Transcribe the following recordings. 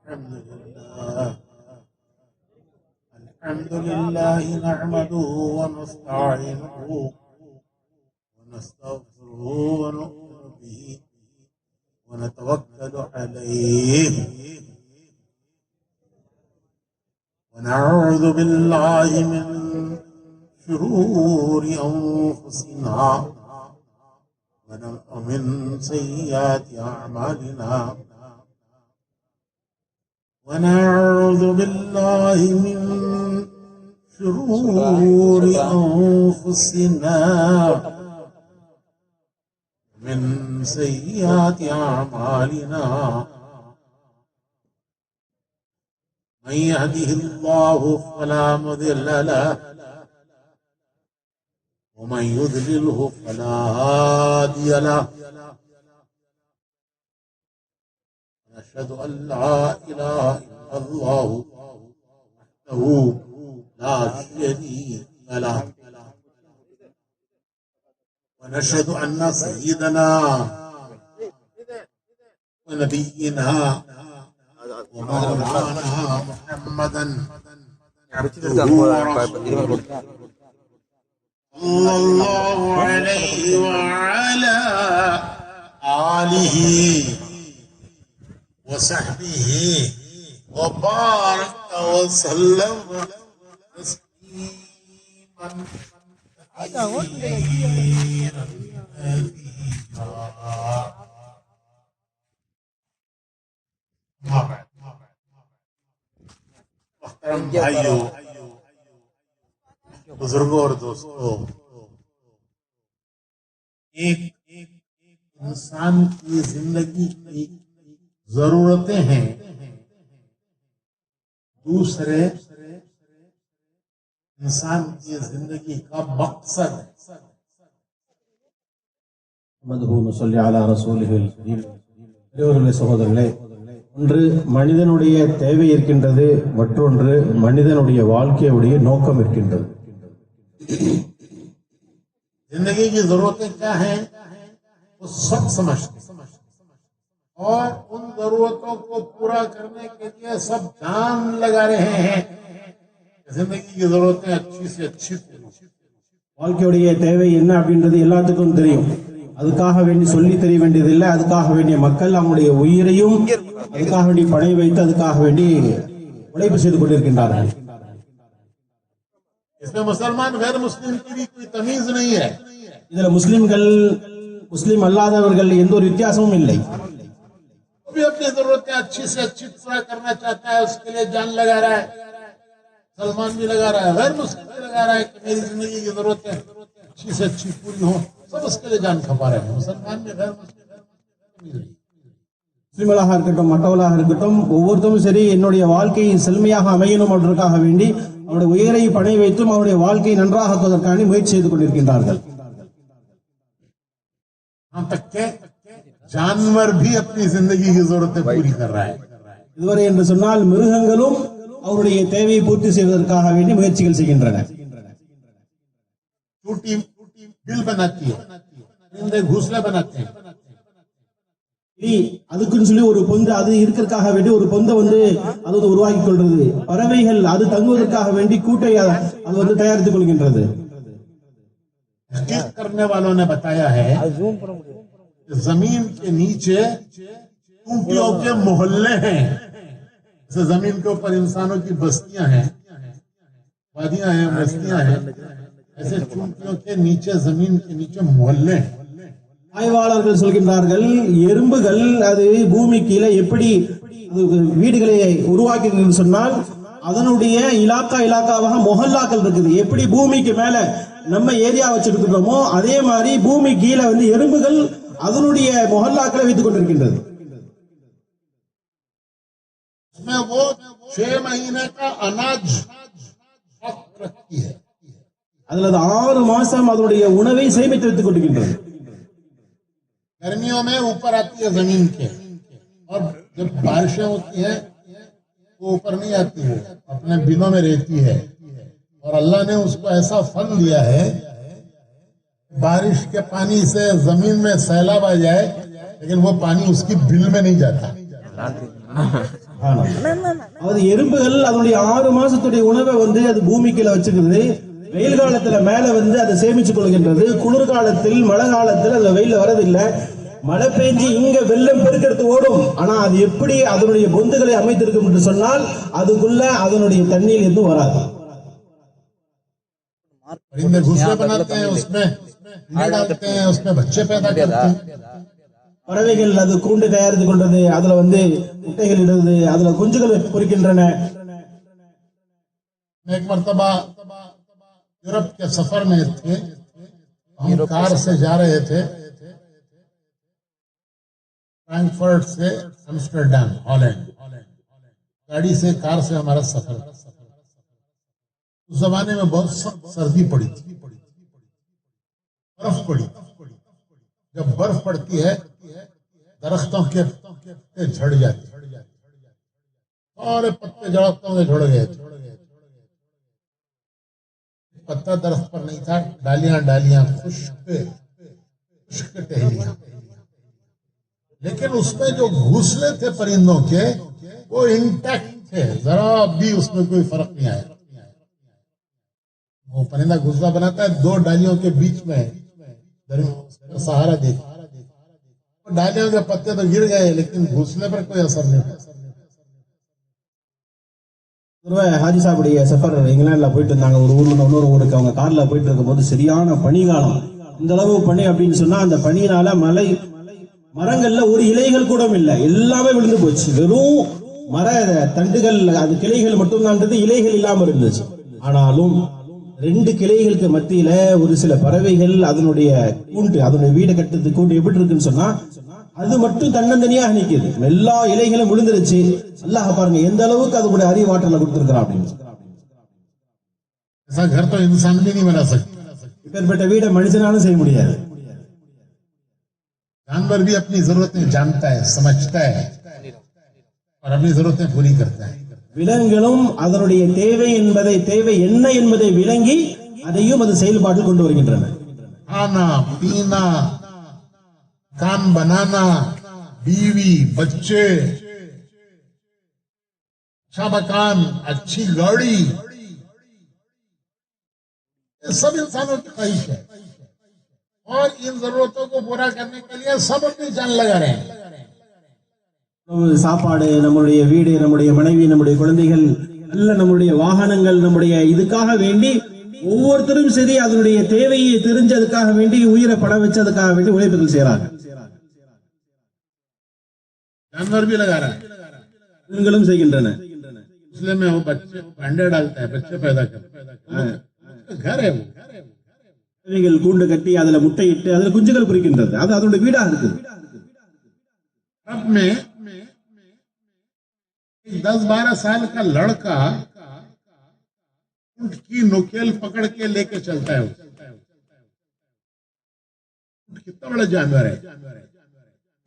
الحمد لله نحمده ونستعينه ونستغفره ونؤمن به ونتوكل عليه ونعوذ بالله من شرور أنفسنا ومن سيئات أعمالنا ونعوذ بالله من شرور أنفسنا من سيئات أعمالنا من يهده الله فلا مضل له ومن يضلله فلا هادي له نشهد أن لا إله إلا الله وحده لا شريك له ونشهد أن سيدنا ونبينا ومولانا محمدا عبده ورسوله صلى الله عليه وعلى آله وصحبه وبارك وسلم تسليما كثيرا محترम भाइयों, बुजुर्गों और दोस्तों, एक इंसान की जिंदगी की जरूरतें हैं, दूसरे इंसान की जिंदगी का मकसद है। சகோதரர்களே, ஒன்று மனிதனுடைய தேவை இருக்கின்றது, மற்றொன்று மனிதனுடைய வாழ்க்கையுடைய நோக்கம் இருக்கின்றது. जिंदगी की जरूरतें क्या हैं वो सब समझते और उन जरूरतों को पूरा करने के लिए सब जान लगा रहे हैं। जिंदगी की जरूरतें अच्छी से अच्छी வாழ்க்கையுடைய தேவை என்ன அப்படின்றது எல்லாத்துக்கும் தெரியும். அதுக்காக வேண்டி சொல்லி தெரிய வேண்டியதில்லை. அதுக்காக வேண்டிய மக்கள் அவங்களுடைய உயிரையும் அதுக்காக வேண்டி பணை வைத்து அதுக்காக வேண்டி உழைப்பு செய்து கொண்டிருக்கின்றார்கள். इसमें मुसलमान गैर मुस्लिम की भी कोई तमीज नहीं है. இதுல முஸ்லிம்கள் முஸ்லிம் அல்லாதவர்கள் எந்த ஒரு வித்தியாசமும் இல்லை. भी अपनी जरूरतें अच्छी से अच्छी पूरा करना चाहता है, उसके लिए जान लगा रहा है. सलमान भी लगा रहा है, गैर मुस्लिम भी लगा रहा है कि मेरी जिंदगी की जरूरतें अच्छी से अच्छी पूरी हो. सब उसके लिए जान खपा रहे हैं. मुसलमान में गैर मुस्लिम முஸ்லிம்களாக இருக்கட்டும், மற்றவர்களாக இருக்கட்டும், ஒவ்வொருத்தரும் சரி என்னுடைய வாழ்க்கை செழுமையாக அமையணும் என்பதற்காக வேண்டி அவருடைய உயிரை பணை வைத்தும் அவருடைய வாழ்க்கையை நன்றாக்குவதற்காக முயற்சி செய்து கொண்டிருக்கின்றார்கள். जानवर भी अपनी जिंदगी की जरूरतें पूरी कर रहा है. இதுவரை என்று சொன்னால் மிருகங்களும் அவருடைய தேவையை பூர்த்தி செய்வதற்காக வேண்டி முயற்சிகள் செய்கின்றன. टूटी बिल बनाती है, परिंदे घोंसला बनाते हैं. அதுக்குன்னு சொல்லி ஒரு பொந்து அது இருக்கிறதுக்காக வேண்டி ஒரு பொந்தை அது உருவாக்கி கொள்றது. பறவைகள் அது தங்குவதற்காக வேண்டி கூட்டை அது தயாரித்துக் கொள்கின்றது. करने वालों ने बताया है जमीन के नीचे चूंटियों के मोहल्ले हैं. जैसे जमीन के ऊपर इंसानों की बस्तियां हैं, वादियां हैं, बस्तियां हैं, ऐसे चूंटियों के नीचे जमीन के नीचे मोहल्ले हैं. ஆய்வாளர்கள் சொல்கின்றார்கள், எறும்புகள் அது பூமி கீழே எப்படி வீடுகளை உருவாக்கி சொன்னால் அதனுடைய இலாக்காவாக மொஹல்லாக்கள் இருக்குது. எப்படி பூமிக்கு மேல நம்ம ஏரியா வச்சிருக்கிறோமோ அதே மாதிரி பூமி கீழே எறும்புகள் அதனுடைய மொஹல்லாக்களை வைத்துக் கொண்டிருக்கின்றது. वो 6 महीने का अनाज रखती है. அதுல 6 மாசம் அதனுடைய உணவை சேமித்து வைத்துக் கொண்டிருக்கின்றது. गर्मियों में ऊपर आती है जमीन के, और जब बारिशें होती हैं वो ऊपर नहीं आती, है अपने बिलों में रहती है. और अल्लाह ने उसको ऐसा फल दिया है, बारिश के पानी से जमीन में सैलाब आ जाए लेकिन वो पानी उसकी बिल में नहीं जाता. அதாவது எறும்புகள் அதனுடைய 6 மாசத்துடைய உணவை வந்து அது பூமிக்குள்ள வச்சுக்கிறது. வெயில் காலத்துல மேல வந்து அதை சேமிச்சுக் கொள்கின்றது. குளிர்காலத்தில் மழை காலத்தில் அது வெயில வரதில்லை. மழை பெஞ்சு இங்க வெள்ளம் பெருக்கெடுத்து ஓடும். ஆனா அது எப்படி அதனுடைய பொந்துகளை அமைத்திருக்கும் என்று சொன்னால் அதுக்குள்ள அதனுடைய தண்ணீர் எதுவும் வராது. परिंदे घोंसले बनाते हैं, उसमें अंडे डालते हैं, उसमें बच्चे पैदा करते हैं. பறவைகள் அது கூண்டு தயாரித்து கொண்டது, அதுல வந்து முட்டைகள் இடுது, அதுல குஞ்சுகள் பொரிக்கின்றன. एक मर्तबा यूरोप के सफर में थे, हम कार से जा रहे थे फ्रैंकफर्ट से एम्स्टर्डम हॉलैंड. गाड़ी से कार से हमारा सफर. उस जमाने में बहुत सर्दी पड़ी थी, बर्फ पड़ी. जब बर्फ पड़ती है दरख्तों के पत्ते झड़ जाते, सारे पत्ते दरख्तों के झड़ गए. पत्ता दरख्त पर नहीं था, डालियां डालियां खुश्क टहनियां. लेकिन उसमें जो घोंसले थे परिंदों के वो इंटैक्ट थे, जरा भी उसमें कोई फर्क नहीं आया. वो परिंदा घोंसला बनाता है 2 डालियों के बीच में, सहारा देता. डालियों के पत्ते तो गिर गए लेकिन घोंसले पर कोई असर नहीं हुआ. ஹாஜி சாவுடைய சஃபர் இங்கிலாந்துல போயிட்டு இருந்தாங்க. ஒரு ஊர்ல இன்னொரு ஊருக்கு அவங்க கார்ல போயிட்டு இருக்கும்போது சரியான பனிகாலம். இந்த அளவு பனி அப்படின்னு சொன்னா அந்த பனியினால மரங்கள்ல ஒரு இலைகள் கூட இல்லை, எல்லாமே விழுந்து போச்சு. வெறும் மர தண்டுகள், அது கிளைகள் மட்டும்தான், இலைகள் இல்லாம இருந்துச்சு. ஆனாலும் 2 கிளைகளுக்கு மத்தியில ஒரு சில பறவைகள் அதனுடைய கூண்டு, அதனுடைய வீடை கட்டுறது கூண்டு எப்படி இருக்குன்னு சொன்னா அது மட்டும் தன்னந்தனியாக நிக்குது. எல்லா இலைகளும் விழுந்துருச்சு. அல்லாஹ் பாருங்க எந்த அளவுக்கு அதுடைய அறிவாற்றலை கொடுத்திருக்கிறான் அப்படின்னு. இப்பேற்பட்ட வீடை மனுஷனாலும் செய்ய முடியாது. जानवर भी अपनी जरूरतें जानता है, समझता है और अपनी जरूरतें पूरी करता है. விலங்குகளும் அதனுடைய தேவை என்ன என்பதை விளங்கி அதையும் அது செயல்பாட்டில் கொண்டு வருகின்றன. खाना पीना, कान बनाना, बीवी बच्चे, अच्छा मकान, अच्छी गाड़ी, ये सब इंसानों की ख्वाहिश है. और इन जरूरतों को पूरा करने के लिए सब अपनी जान लगा रहे हैं. சாப்பாடு, நம்முடைய வீடு, நம்முடைய மனைவி, நம்முடைய குழந்தைகள், நல்ல நம்முடைய வாகனங்கள், நம்முடைய இதுக்காக வேண்டி ஒவ்வொருத்தரும் சரி அதனுடைய தேவையை தெரிஞ்சதுக்காக வேண்டி உயிரை படம் வச்சதுக்காக வேண்டி உழைப்புகள் செய்யறாங்க. जानवर भी लगा रहा है, இவங்களும் செய்கின்றன. इसलिए में वो बच्चे अंडे डालता है, बच्चे पैदा करता है, घर है वो. இவைகள் கூண்டு கட்டி அதுல முட்டையிட்டு அதுல குஞ்சுகள் பொரிக்கின்றது. அது அதனுடைய வீடாக இருக்குது. अब में 10-12 साल का लड़का ऊंट की नोकेल पकड़ के लेके चलता है. ऊंट कितना बड़ा जानवर है,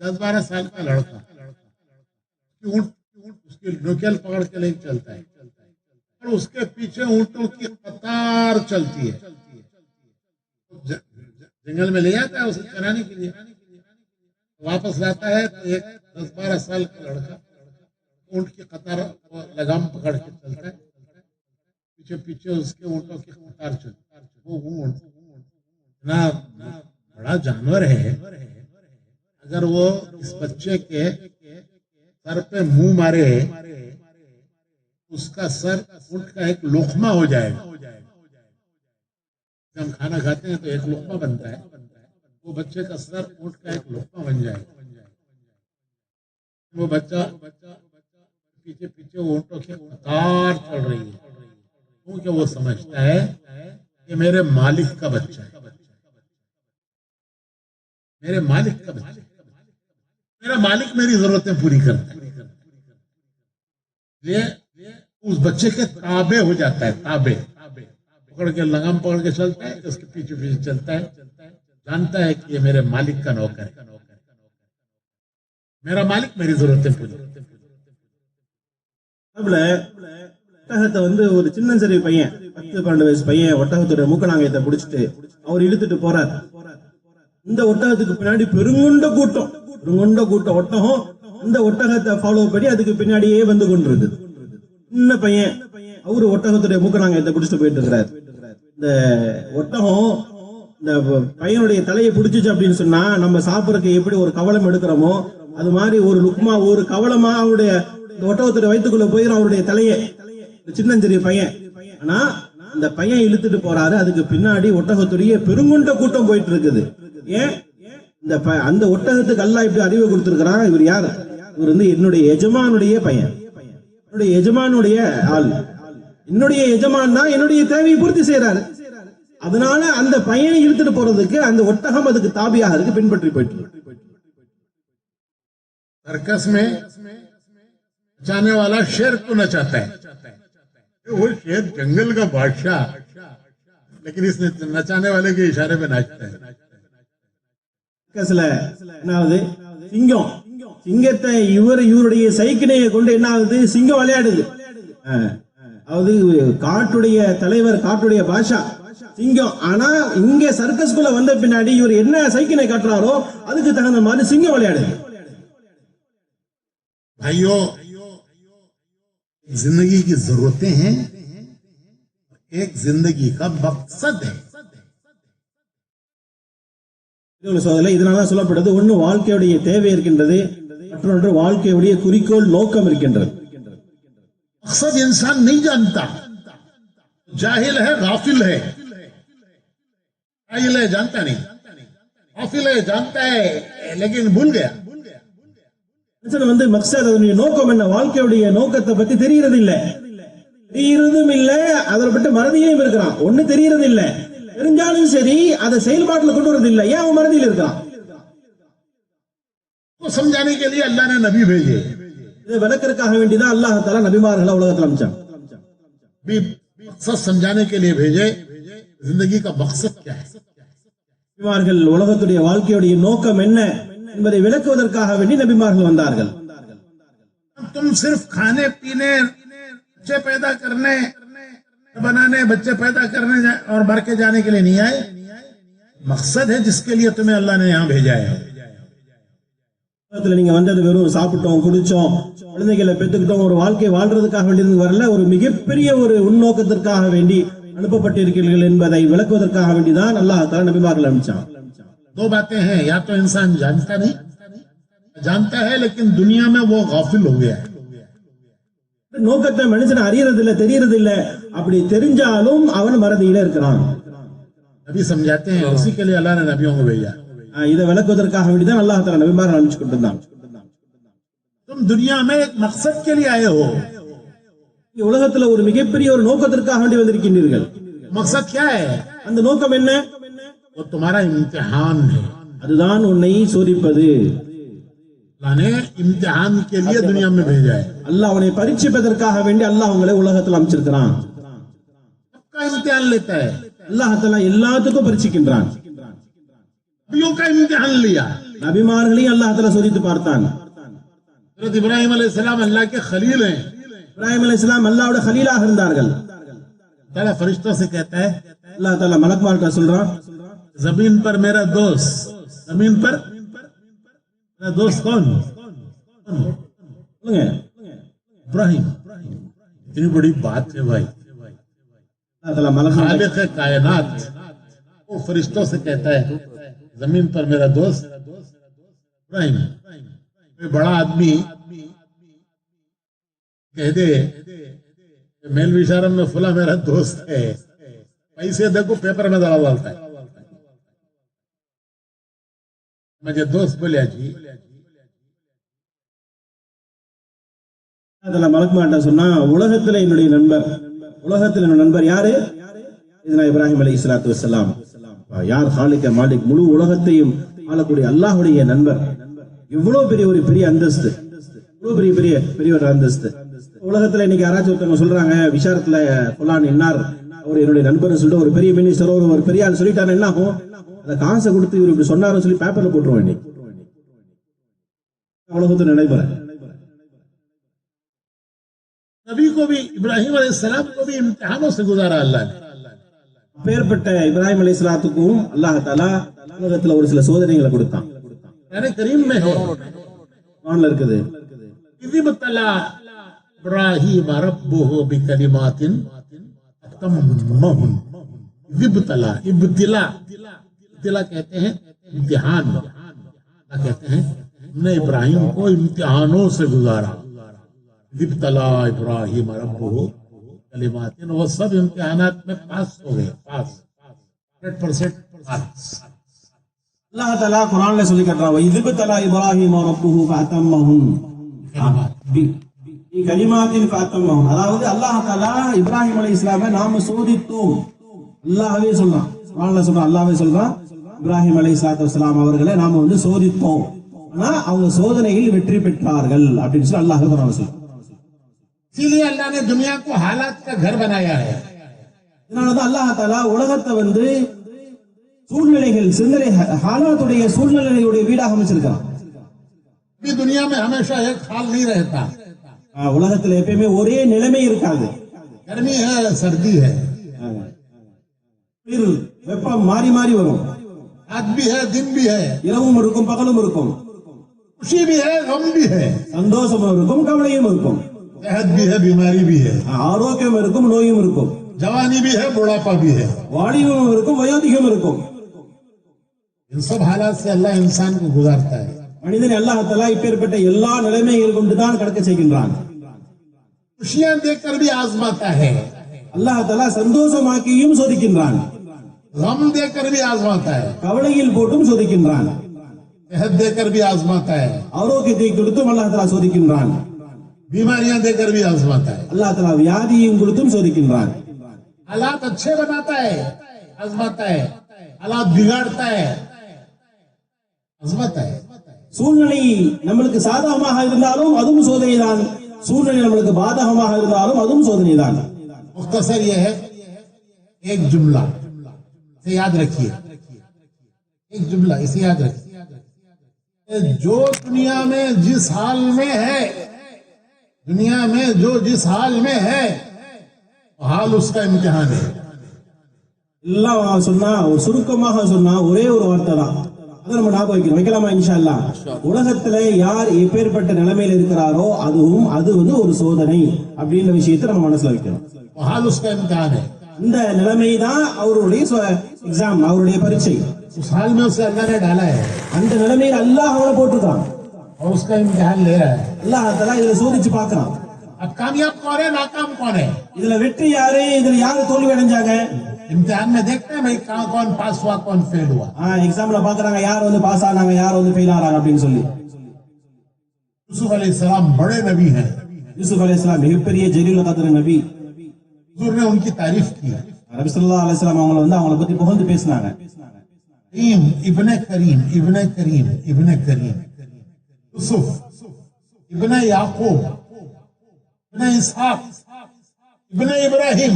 10-12 साल का लड़का ऊंट उसकी नोकेल पकड़ के लेके चलता है और उसके पीछे ऊंटों की कतार चलती है. जंगल में ले जाता है उसे चराने के लिए. वापस लाता है तो एक 10-12 साल का लड़का ऊंट की कतार लगाम पकड़ के चलता है, पीछे पीछे उसके ऊंटों की कतार चलती है. वो ऊंट इतना बड़ा जानवर है, अगर वो इस बच्चे के सर पे मुंह मारे उसका सर ऊंट का एक लोकमा हो जाएगा. हम खाना खाते हैं तो एक लोकमा बनता है, वो बच्चे का सर ऊंट का एक लोकमा बन जाएगा. वो बच्चा पीछे पीछे ऊंटों की कतार चल रही है क्योंकि वो समझता है कि मेरे मालिक का बच्चा है, मेरे मालिक का बच्चा, मेरा मालिक मेरी जरूरतें पूरी करता है. ये उस बच्चे के ताबे हो जाता है. ताबे पकड़ के लगाम पकड़ के चलता है, उसके पीछे पीछे चलता है, जानता है कि ये मेरे मालिक का नौकर है, मेरा मालिक मेरी जरूरतें पूरी. ஒட்டகத்தை வந்து ஒரு சின்னஞ்சரி பையன் 10-12 வயசு பையன் ஒட்டகத்துடைய மூக்கணாங்கயத்தை பிடிச்சிட்டு அவர் இழுத்துட்டு போறார். இந்த ஒட்டகத்துக்கு பின்னாடி பெருங்குண்ட கூட்டம் ஒட்டகம் இந்த ஒட்டகத்தை ஃபாலோ பண்ணி அதுக்கு பின்னாடியே வந்து கொண்டிருக்கு. சின்ன பையன் அவரு ஒட்டகத்துடைய மூக்கனாங்கத்தை பிடிச்சிட்டு போயிட்டு இருக்கிறார். இந்த ஒட்டகம் இந்த பையனுடைய தலையை பிடிச்சிச்சு அப்படின்னு சொன்னா நம்ம சாப்பிடறதுக்கு எப்படி ஒரு கவலம் எடுக்கிறோமோ அது மாதிரி ஒரு லுக்மா ஒரு கவலமா அவருடைய ஒட்டகத்துடைய வயிற்றுக்குள்ள போயிடும் அவருடைய தலையை, சின்னஞ்சிறிய பையன். ஆனா அந்த பையன் இழுத்துட்டு போறாரு, அதுக்கு பின்னாடி ஒட்டகத்துடைய பெருங்குண்ட கூட்டம் போயிட்டு இருக்குது. ஏன் இந்த அந்த ஒட்டகத்துக்கு அல்லாஹ் இப்படி அறிவை கொடுத்திருக்கிறான். இவர் யார்? இவர் வந்து என்னுடைய எஜமானுடைய பையன், என்னுடைய எஜமானுடைய ஆள். என்னுடைய எஜமான் தான் என்னுடைய தேவையை பூர்த்தி செய்யறாரு. அதனால அந்த பையனை இழுத்துட்டு போறதுக்கு அந்த ஒட்டகம் அதுக்கு தாபியாக இருக்கு, பின்பற்றி போயிட்டு. सर्कस में नचाने वाला शेर को नचाता है, वो शेर जंगल का बादशाह, लेकिन इस नचाने वाले के इशारे पे नाचता है. சர்க்கஸ்ல என்னாவது சிங்கம், சிங்கத்தை இவருடைய சைக்கிளையை கொண்டு என்ன ஆகுது, சிங்கம் விளையாடுது. அதாவது காட்டுடைய தலைவர், காட்டுடைய பாஷா சிங்கம். ஆனா இங்க சர்க்கஸ்குள்ள வந்த பின்னாடி இவர் என்ன சைக்கிளை காட்டுறாரோ அதுக்கு தகுந்த மாதிரி சிங்கம் விளையாடுது. भाइयों, जिंदगी की जरूरतें हैं, एक जिंदगी का मकसद है. சோதனை இதனால சொல்லப்படுது, ஒண்ணு வாழ்க்கையுடைய தேவை இருக்கின்றது, மற்றொன்று வாழ்க்கையுடைய குறிக்கோள் நோக்கம் இருக்கின்றது. मकसद इंसान नहीं जानता, जाहिल है, गाफिल है. जाहिल है, जानता नहीं, गाफिल है, जानता है लेकिन भूल गया. வந்து மக்சத் அதனுடைய நோக்கம் என்ன, வாழ்க்கையுடைய நோக்கத்தை பத்தி தெரியறது இல்ல, தெரியறதும் இல்ல, அதை பற்றி மறதியும் இருக்கிறான். ஒண்ணு தெரியறது இல்ல, தெரிஞ்சாலும் சரி அதை செயல்பாட்டில் கொண்டு வரது இல்ல. ஏன் அவன் மறதியில் இருக்கான்? समझाने के लिए अल्लाह ने नबी भेजे, இதை விளக்கறதுக்காக வேண்டிதான் அல்லாஹ் தஆலா நபிமார்களை உலகத்தில் அனுப்பிச்சான். मकसद समझाने के लिए भेजे, जिंदगी का मकसद क्या है. நபிமார்கள் உலகத்துடைய வாழ்க்கையுடைய நோக்கம் என்ன என்பதை விளக்குவதற்காக வேண்டி நபிமார்கள் வந்தார்கள். तुम सिर्फ खाने पीने, बच्चे पैदा करने, बनाने, बच्चे पैदा करने और मर के जाने के लिए नहीं आए. मकसद है जिसके लिए तुम्हें अल्लाह ने यहाँ भेजा है. நீங்க வந்தது வெறும் சாப்பிட்டோம், குடிச்சோம், குழந்தைகளை பெற்றுக்கிட்டோம், ஒரு வாழ்க்கை வாழ்றதுக்காக வேண்டியது வரல, ஒரு மிகப்பெரிய ஒரு உள்நோக்கத்திற்காக வேண்டி அனுப்பப்பட்டிருக்கிறீர்கள் என்பதை விளக்குவதற்காக வேண்டிதான் அல்லாஹ் தஆலா நபிமார்கள் அனுப்பிச்சான். दो बातें हैं, या तो इंसान जानता नहीं, जानता है लेकिन दुनिया में वो गाफिल हो गया है. நோக்கத்தை மனுஷன் அறியறது இல்ல, தெரியறது இல்ல, அப்படி தெரிஞ்சாலும் அவன் மறதியில இருக்கிறான். नबी समझाते हैं, उसी के लिए अल्लाह ने नबियों को भेजा. இதை விளக்குவதற்காக வேண்டிதான் அல்லாஹ் தஆலா நபிமார்கள் அனுப்பிச்சு கொண்டிருந்தான். तुम दुनिया में एक मकसद के लिए आए हो. உலகத்துல ஒரு மிகப்பெரிய ஒரு நோக்கத்திற்காக வேண்டி வந்திருக்கின்றீர்கள். मकसद क्या है? அந்த நோக்கம் என்ன? वो तुम्हारा इम्तिहान है. அதுதான் உன்னை சோதிப்பது. अल्लाह ने इम्तिहान के लिए दुनिया में भेजा है. அல்லாஹ் உன்னை பரீட்சிப்பதற்காக வேண்டி அல்லாஹ் உங்களை உலகத்தில் அமைச்சிருக்கிறான். सबका इम्तिहान लेता है. அல்லாஹ் தஆலா எல்லாத்துக்கும் பரீட்சிக்கின்றான். नबियों का इम्तिहान लिया. நபிமார்களையும் அல்லாஹ் தஆலா சோதித்து பார்த்தான். हज़रत इब्राहिम अलैहिस्सलाम अल्लाह के खलील हैं. இப்ராஹிம் அலைஹிஸ்ஸலாம் அல்லாஹ்வுடைய खलीலாக இருந்தார்கள். ताला फरिश्तों से कहता है, அல்லாஹ் தஆலா மலக்குமார்கிட்ட சொல்றான், जमीन पर मेरा दोस्त, जमीन पर मेरा दोस्त कौन? சொல்லுங்க. इब्राहिम. इतनी बड़ी बात है भाई. அல்லாஹ் தஆலா மலக்குமார்கிட்ட खालिक कायनात वो फरिश्तों से कहता है, जमीन पर मेरा दोस्त इब्राहिम. कोई बड़ा आदमी कह दे मेल विशारम में फुला मेरा दोस्त है, पैसे देखो पेपर में दड़ा डालता है. मुझे दोस्त बोलिया जी. அதுல மலக்குமார்கிட்ட சொன்னா, உலகத்துல என்னுடைய நண்பர், உலகத்துல என்னுடைய நண்பர் யாரு? இதுனா இப்ராஹிம் அலைஹிஸ்ஸலாத்து வஸ்ஸலாம். யார்? ஹாலிக மாலிக், முழு உலகத்தையும் ஆளக்கூடிய அல்லாஹ்வுடைய நண்பர். இவ்வளவு பெரிய அந்தஸ்து, இவ்வளவு பெரிய ஒரு அந்தஸ்து. உலகத்துல இன்னைக்கு யாராச்சும் ஒருத்தவங்க சொல்றாங்க, விசாரத்துல ஃபலான் இன்னார் அவர் என்னுடைய நண்பர் சொல்லிட்டு ஒரு பெரிய மினிஸ்டரோ ஒரு பெரிய ஆள் சொல்லிட்டாரு, என்ன ஆகும்? அந்த காசை கொடுத்து இவர் இப்படி சொன்னாருன்னு சொல்லி பேப்பர்ல போட்டுருவோம். இன்னைக்கு உலகத்துல நடைபெற नबी को भी, इब्राहिम अलैहिस्सलाम को भी इम्तिहानों से गुजारा अल्लाह ने. பேர்பட்ட இப்ராஹிம் குர்ஆன்ல இருக்குது. إذ ابتلى إبراهيم ربه بكلمات أتمهن. إذ ابتلى ابتلا कहते हैं इम्तिहान, कहते हैं हमने इब्राहिम को इम्तिहानों से गुजारा. इब्तला इब्राहिम रब्बुहु कलिमातिन, वो सब इम्तिहानात में पास हो गए, पास 100% पास. அல்லாஹ் தஆலா குர்ஆன்ல சொல்லி காட்டுறான், இத்பதலா இப்ராஹீம ரப்புஹு ஃபஅத்தம்மஹுன் கலிமாத்தின் ஃபஅத்தம்மஹுன். அதாவது அல்லாஹ் தஆலா இப்ராஹிம் அலைஹிஸ்ஸலாமை நாம சோதித்தோம். அல்லாஹ்வே சொல்றான், குர்ஆன்ல சொல்றான், அல்லாஹ்வே சொல்றான், இப்ராஹிம் அலைஹிஸ்ஸலாத்து வஸ்ஸலாம் அவர்களை நாம சோதித்தோம், ஆனா அவங்க சோதனையில் வெற்றி பெற்றார்கள் அப்படின்னு சொல்லி அல்லாஹ் குர்ஆன்ல சொல்றான். इसीलिए अल्लाह ने दुनिया को हालात का घर बनाया है. இதனாலதான் அல்லாஹ் தஆலா உலகத்தை சூழ்நிலைகள் சிந்தனை ஹாலாத்துடைய சூழ்நிலையுடைய வீடாக அமைச்சிருக்கான். अभी दुनिया में हमेशा एक हाल नहीं रहता. உலகத்துல எப்பயுமே ஒரே நிலைமை இருக்காது. गर्मी है, सर्दी है, வெப்பம் மாறி மாறி வரும். रात भी है, दिन भी है, இரவும் இருக்கும், பகலும் இருக்கும். खुशी भी है, गम भी है, சந்தோஷமும் இருக்கும், கவலையும் இருக்கும். सेहत भी है, बीमारी भी है, ஆரோக்கியம் இருக்கும், நோயும் இருக்கும். जवानी भी है, बुढ़ापा भी है. வாலிபமும் இருக்கும், வயோதிகம் இருக்கும். इन सब हालात से अल्लाह इंसान को गुजारता है. மனிதன் அல்லாஹ் தஆலா இப்பேற்பட்ட எல்லா நிலைமைகள் கொண்டுதான் கடக்க செய்கின்றான். खुशियां देकर भी आजमाता है, அல்லாஹ் தஆலா சந்தோஷமாக்கியும் சோதிக்கின்றான். गम देकर भी आजमाता है, கவலையில் போட்டும் சோதிக்கின்றான். सेहत देकर भी आजमाता है, ஆரோக்கியத்தை கொடுத்தும் அல்லாஹ் தஆலா சோதிக்கின்றான். बीमारियां देकर भी आजमाता है. அல்லாஹ் தஆலா வியாதியும் கொடுத்தும் சோதிக்கின்றான். हालात अच्छे बनाता है, आजमाता है, हालात बिगाड़ता है, आजमाता है. சூழ்நிலை நம்மளுக்கு சாதகமாக இருந்தாலும் அதுவும் சோதனைதான், சூழ்நிலை நம்மளுக்கு பாதகமாக இருந்தாலும் அதுவும் சோதனைதான். मुख्तसर यह है, एक जुमला इसे याद रखिए, एक जुमला इसे याद रखिए. जो दुनिया में जिस हाल में है, दुनिया में जो जिस हाल में है, हाल उसका इम्तिहान है. எல்லாம் சொன்னா ஒரு சுருக்கமாக சொன்னா ஒரே ஒரு வார்த்தை தான், அதை நம்ம ஞாபகம் வைக்கலாமா இன்ஷா அல்லாஹ். உலகத்துல யார் எப்பேற்பட்ட நிலைமையில இருக்கிறாரோ அது ஒரு சோதனை அப்படின்ற விஷயத்தை நம்ம மனசுல வைக்கணும். हाल उसका इम्तिहान है. இந்த நிலைமை தான் அவருடைய எக்ஸாம், அவருடைய பரீட்சை. उस हाल में उसे अल्लाह ने डाला है அந்த நிலைமையில அல்லாஹ் அவரை போட்டுருக்கான். और उसका इम्तिहान ले रहा है. அல்லாஹ் தஆலா இதை சோதிச்சு பார்க்கறான். अब कामयाब कौन है, नाकाम कौन है, இதுல வெற்றி யாரு, இதுல யாரு தோல்வி அடைஞ்சாங்க, इम्तिहान में देखते हैं भाई कहाँ कौन पास हुआ, कौन फेल हुआ. எக்ஸாம்ல பாக்குறாங்க யார் பாஸ் ஆனாங்க, யார் ஃபெயில் ஆறாங்க அப்படின்னு சொல்லி. यूसुफ अलैहिस्सलाम बड़े नबी हैं. யூசுப் அலைஹிஸ்ஸலாம் மிகப்பெரிய ஜலீல் கத்ர் நபி. हुजूर ने उनकी तारीफ की. நபி ஸல்லல்லாஹு அலைஹி வஸல்லம் அவங்கள பத்தி புகழ்ந்து பேசினாங்க. करीम इब्ने करीम, इब्ने करीम, इब्ने करीम. यूसुफ इब्ने याकूब, इब्ने इसहाक, इब्ने इब्राहिम,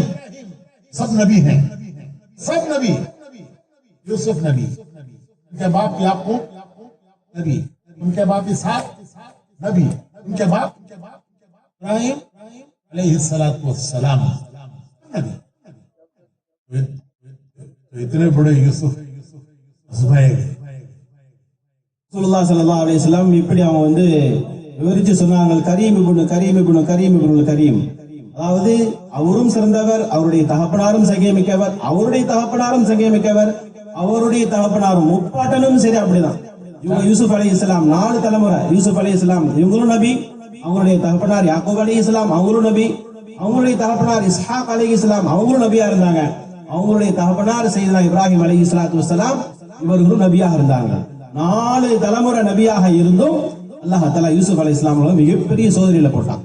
सब नबी हैं, सब नबी. यूसुफ नबी, उनके बाप याकूब नबी, उनके बाप इसहाक नबी, उनके बाप इब्राहिम अलैहिस्सलातु वस्सलाम नबी. तो इतने बड़े यूसुफ आजमाए गए. ரசூலுல்லாஹி ஸல்லல்லாஹு அலைஹி வஸல்லம் இப்படி அவங்க விவரிச்சு சொன்னாங்க, கரீம் இப்னு கரீம் இப்னு கரீம் இப்னு கரீம். அதாவது அவரும் சிறந்தவர், அவருடைய தகப்பனாரும் சங்கியமிக்கவர், அவருடைய தகப்பனாரும் சங்கியமிக்கவர், அவருடைய தகப்பனாரும் முப்பாட்டனும் சரி அப்படிதான். இவங்க யூசுப் அலைஹிஸ்ஸலாம் 4 தலைமுறை. யூசுப் அலைஹிஸ்ஸலாம் இவங்களும் நபி, அவங்களுடைய தகப்பனார் யாக்கூப் அலைஹிஸ்ஸலாம் அவங்களும் நபி, அவங்களுடைய தகப்பனார் இஸ்ஹாக் அலைஹிஸ்ஸலாம் அவங்களும் நபியா இருந்தாங்க, அவங்களுடைய தகப்பனார் சையதுனா இப்ராஹிம் அலைஹிஸ்ஸலாத்து வஸ்ஸலாம் இவர்களும் நபியாக இருந்தாங்க. 4 தலைமுறை நபியாக இருந்தும் அல்லாஹ் தஆலா யூசுப் அலைஹிஸ்ஸலாம் மிகப்பெரிய சோதனையில போட்டான்.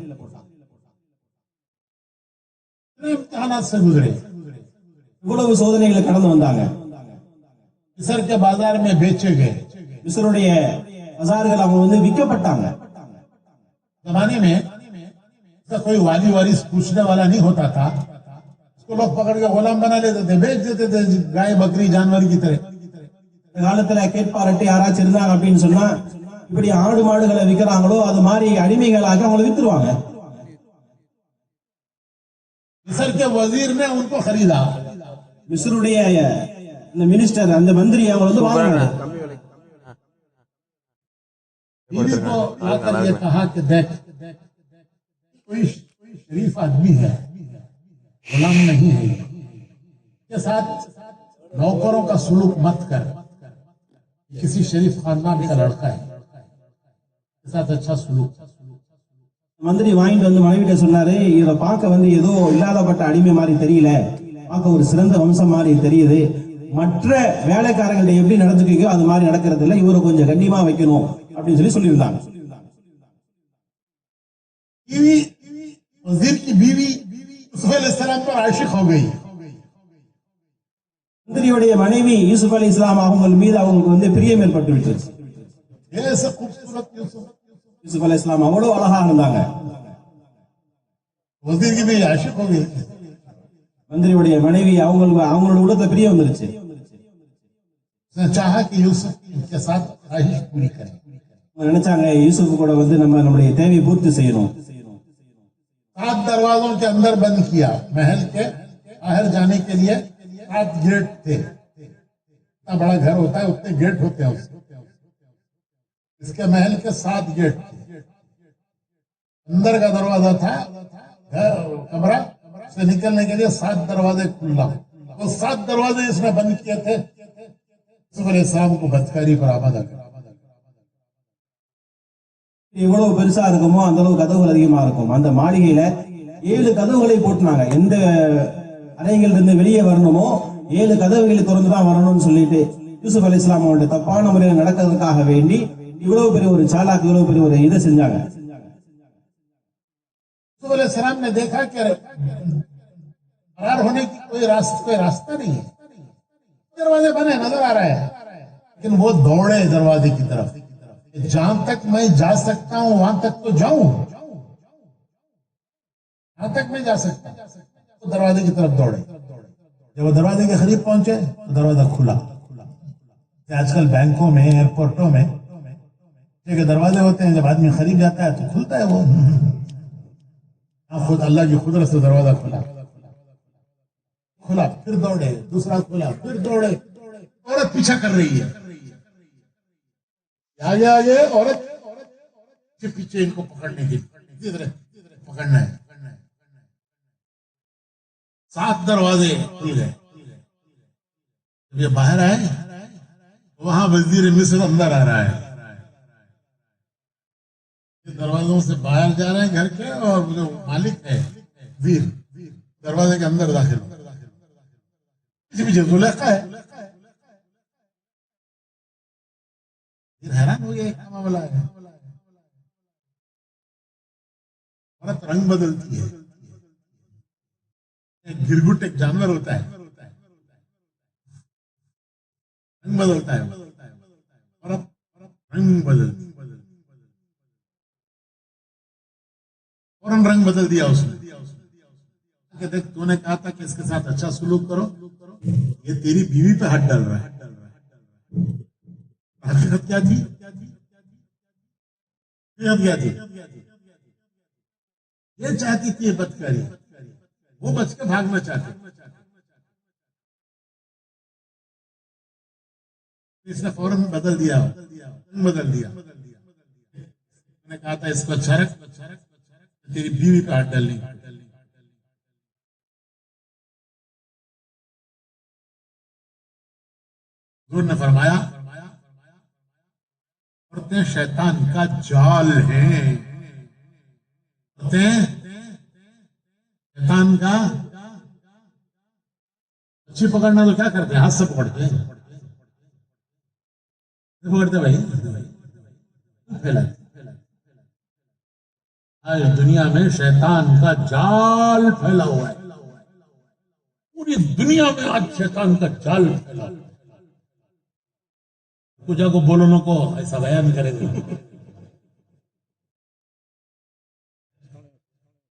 इम्तिहानात से गुजरे, இவ்வளவு சோதனைகளை கடந்து வந்தாங்க. मिस्र के बाजार में बेचे गए. மிஸ்ருடைய பஜார்கள் அவங்க விற்கப்பட்டாங்க. जमाने में इसका कोई वाली वारिस पूछने वाला नहीं होता था. उसको लोग पकड़ के गुलाम बना लेते थे, बेच देते थे गाय बकरी जानवर की तरह. காலத்துல கேட்பாரட்டு யாராச்சும் இருந்தாங்க அப்படின்னு சொன்னா இப்படி ஆடு மாடுகளை விற்கிறாங்களோ அது மாதிரி அடிமைகளாக அவங்களை வித்துருவாங்க. मिस्र के वजीर ने उनको खरीदा. மிஸ்ருடைய இந்த மினிஸ்டர், அந்த மந்திரி அவங்க வாங்கினாங்க. बीवी को आकर ये कहा कि देख कोई शरीफ आदमी है, गुलाम नहीं है, के साथ नौकरों का सुलूक मत कर, किसी शरीफ खानदान का लड़का है, के साथ अच्छा सुलूक। மந்திரி வாங்கிட்டு வந்து மனைவிட்ட சொன்னாரு, இவரை பார்க்க வந்து ஏதோ இல்லாதப்பட்ட அடிமை மாதிரி தெரியல, பார்க்க ஒரு சிறந்த வம்சம் மாதிரி தெரியுது, மற்ற வேலைக்காரங்கள்ட்ட எப்படி நடந்துக்கோ அது மாதிரி நடக்கிறது இல்லை, இவரை கொஞ்சம் கண்ணியமா வைக்கணும் அப்படின்னு சொல்லியிருந்தாங்க. वजीर की बीवी यूसुफ अलैहिस्सलाम पर आशिक हो गई। மந்திரியுடைய மனைவி யூசுப் அலைஹிஸ்ஸலாம் அவங்க மீது அவங்களுக்கு வந்து பிரியம் ஏற்பட்டு விட்டது. ऐसे खूबसूरत யூசுப் அலைஹிஸ்ஸலாம் அவ்வளவு அழகா இருந்தாங்க. वजीर की बीवी आशिक हो गई। மந்திரியுடைய மனைவி அவங்களோட உள்ளத்துல பிரியம் வந்துருச்சு. उसने चाहा कि यूसुफ के साथ ख्वाहिश पूरी करें। நினைச்சாங்க யூசுப் கூட வந்து நம்மளுடைய தேவையை பூர்த்தி செய்யணும். 7 दरवाजों के अंदर बंद किया। महल के बाहर जाने के लिए 7 गेट थे। इतना बड़ा घर होता है उतने गेट होते हैं उसके। इसके महल के 7 गेट थे। अंदर का दरवाजा था कमरा से निकलने के लिए 7 दरवाजे खुला। वो 7 दरवाजे इसने बंद किए थे यूसुफ अलैहिस्सलाम को बदकारी पर आमादा कर। எவ்வளவு பெருசா இருக்குமோ அந்த அளவு கதவுகள் அதிகமா இருக்கும். அந்த மாளிகையில 7 கதவுகளை போட்டுனாங்க. எந்த அறைகள் இருந்து வெளியே வரணுமோ 7 கதவுகளை திறந்துதான் வரணும்னு சொல்லிட்டு யூசுப் அலைஹிஸ்ஸலாம் அவருடைய தப்பான முறையில் நடக்கிறதுக்காக வேண்டி இவ்வளவு பெரிய ஒரு சாலாக்கு, இவ்வளவு பெரிய ஒரு இதை செஞ்சாங்க. यूसुफ अलैहिस्सलाम ने देखा कि फरार होने की कोई रास्ता नहीं है। दरवाजे बने नजर आ रहा है, लेकिन वो दौड़े दरवाजे की तरफ। जहां तक मैं जा सकता हूं वहां तक तो जाऊं, जहां तक मैं जा सकता तो दरवाजे की तरफ दौड़े। जब वो दरवाजे के करीब पहुंचे तो दरवाजा खुला। आजकल बैंकों में, एयरपोर्टों में के दरवाजे होते हैं, जब आदमी खरीद जाता है तो खुलता है वो। खुद अल्लाह की कुदरत से दरवाजा खुला, फिर दौड़े, दूसरा खुला, फिर दौड़े। औरत पीछा कर रही है, आगे औरत के पीछे इनको पकड़ने के लिए पकड़ना है। 7 दरवाजे खुल गए। जब ये बाहर आए वहां वजीर मिस्र अंदर आ रहा है। दरवाजों से बाहर जा रहे हैं घर के, और जो मालिक है वीर दरवाजे के अंदर दाखिल। जुलेखा है। हैरान हो गया, क्या मामला है। औरत रंग बदलती है। गिरगुट एक जानवर होता है, रंग बदलता है। औरत रंग बदलती, फौरन रंग बदल दिया उसने। देख, तूने कहा था कि इसके साथ अच्छा सुलूक करो, ये तेरी बीवी पे हाथ डाल रहा है। हकीकत क्या थी? क्या थी? ये चाहती थी बदकारी, वो बच के भागना चाहती। इसने फौरन बदल दिया, मैंने कहा था इसको अच्छा रख, तेरी बीवी पे हाथ डालनी। हुजूर ने फरमाया, औरतें शैतान का जाल हैं। औरतें शैतान का, अच्छी पकड़ना तो क्या करते हैं, हाथ से पकड़ते हैं, पकड़ते भाई फैलाते। आज दुनिया में शैतान का जाल फैला हुआ है। पूरी दुनिया में आज शैतान का जाल फैला हुआ है। पूजा को बोलो को ऐसा बयान करेंगे।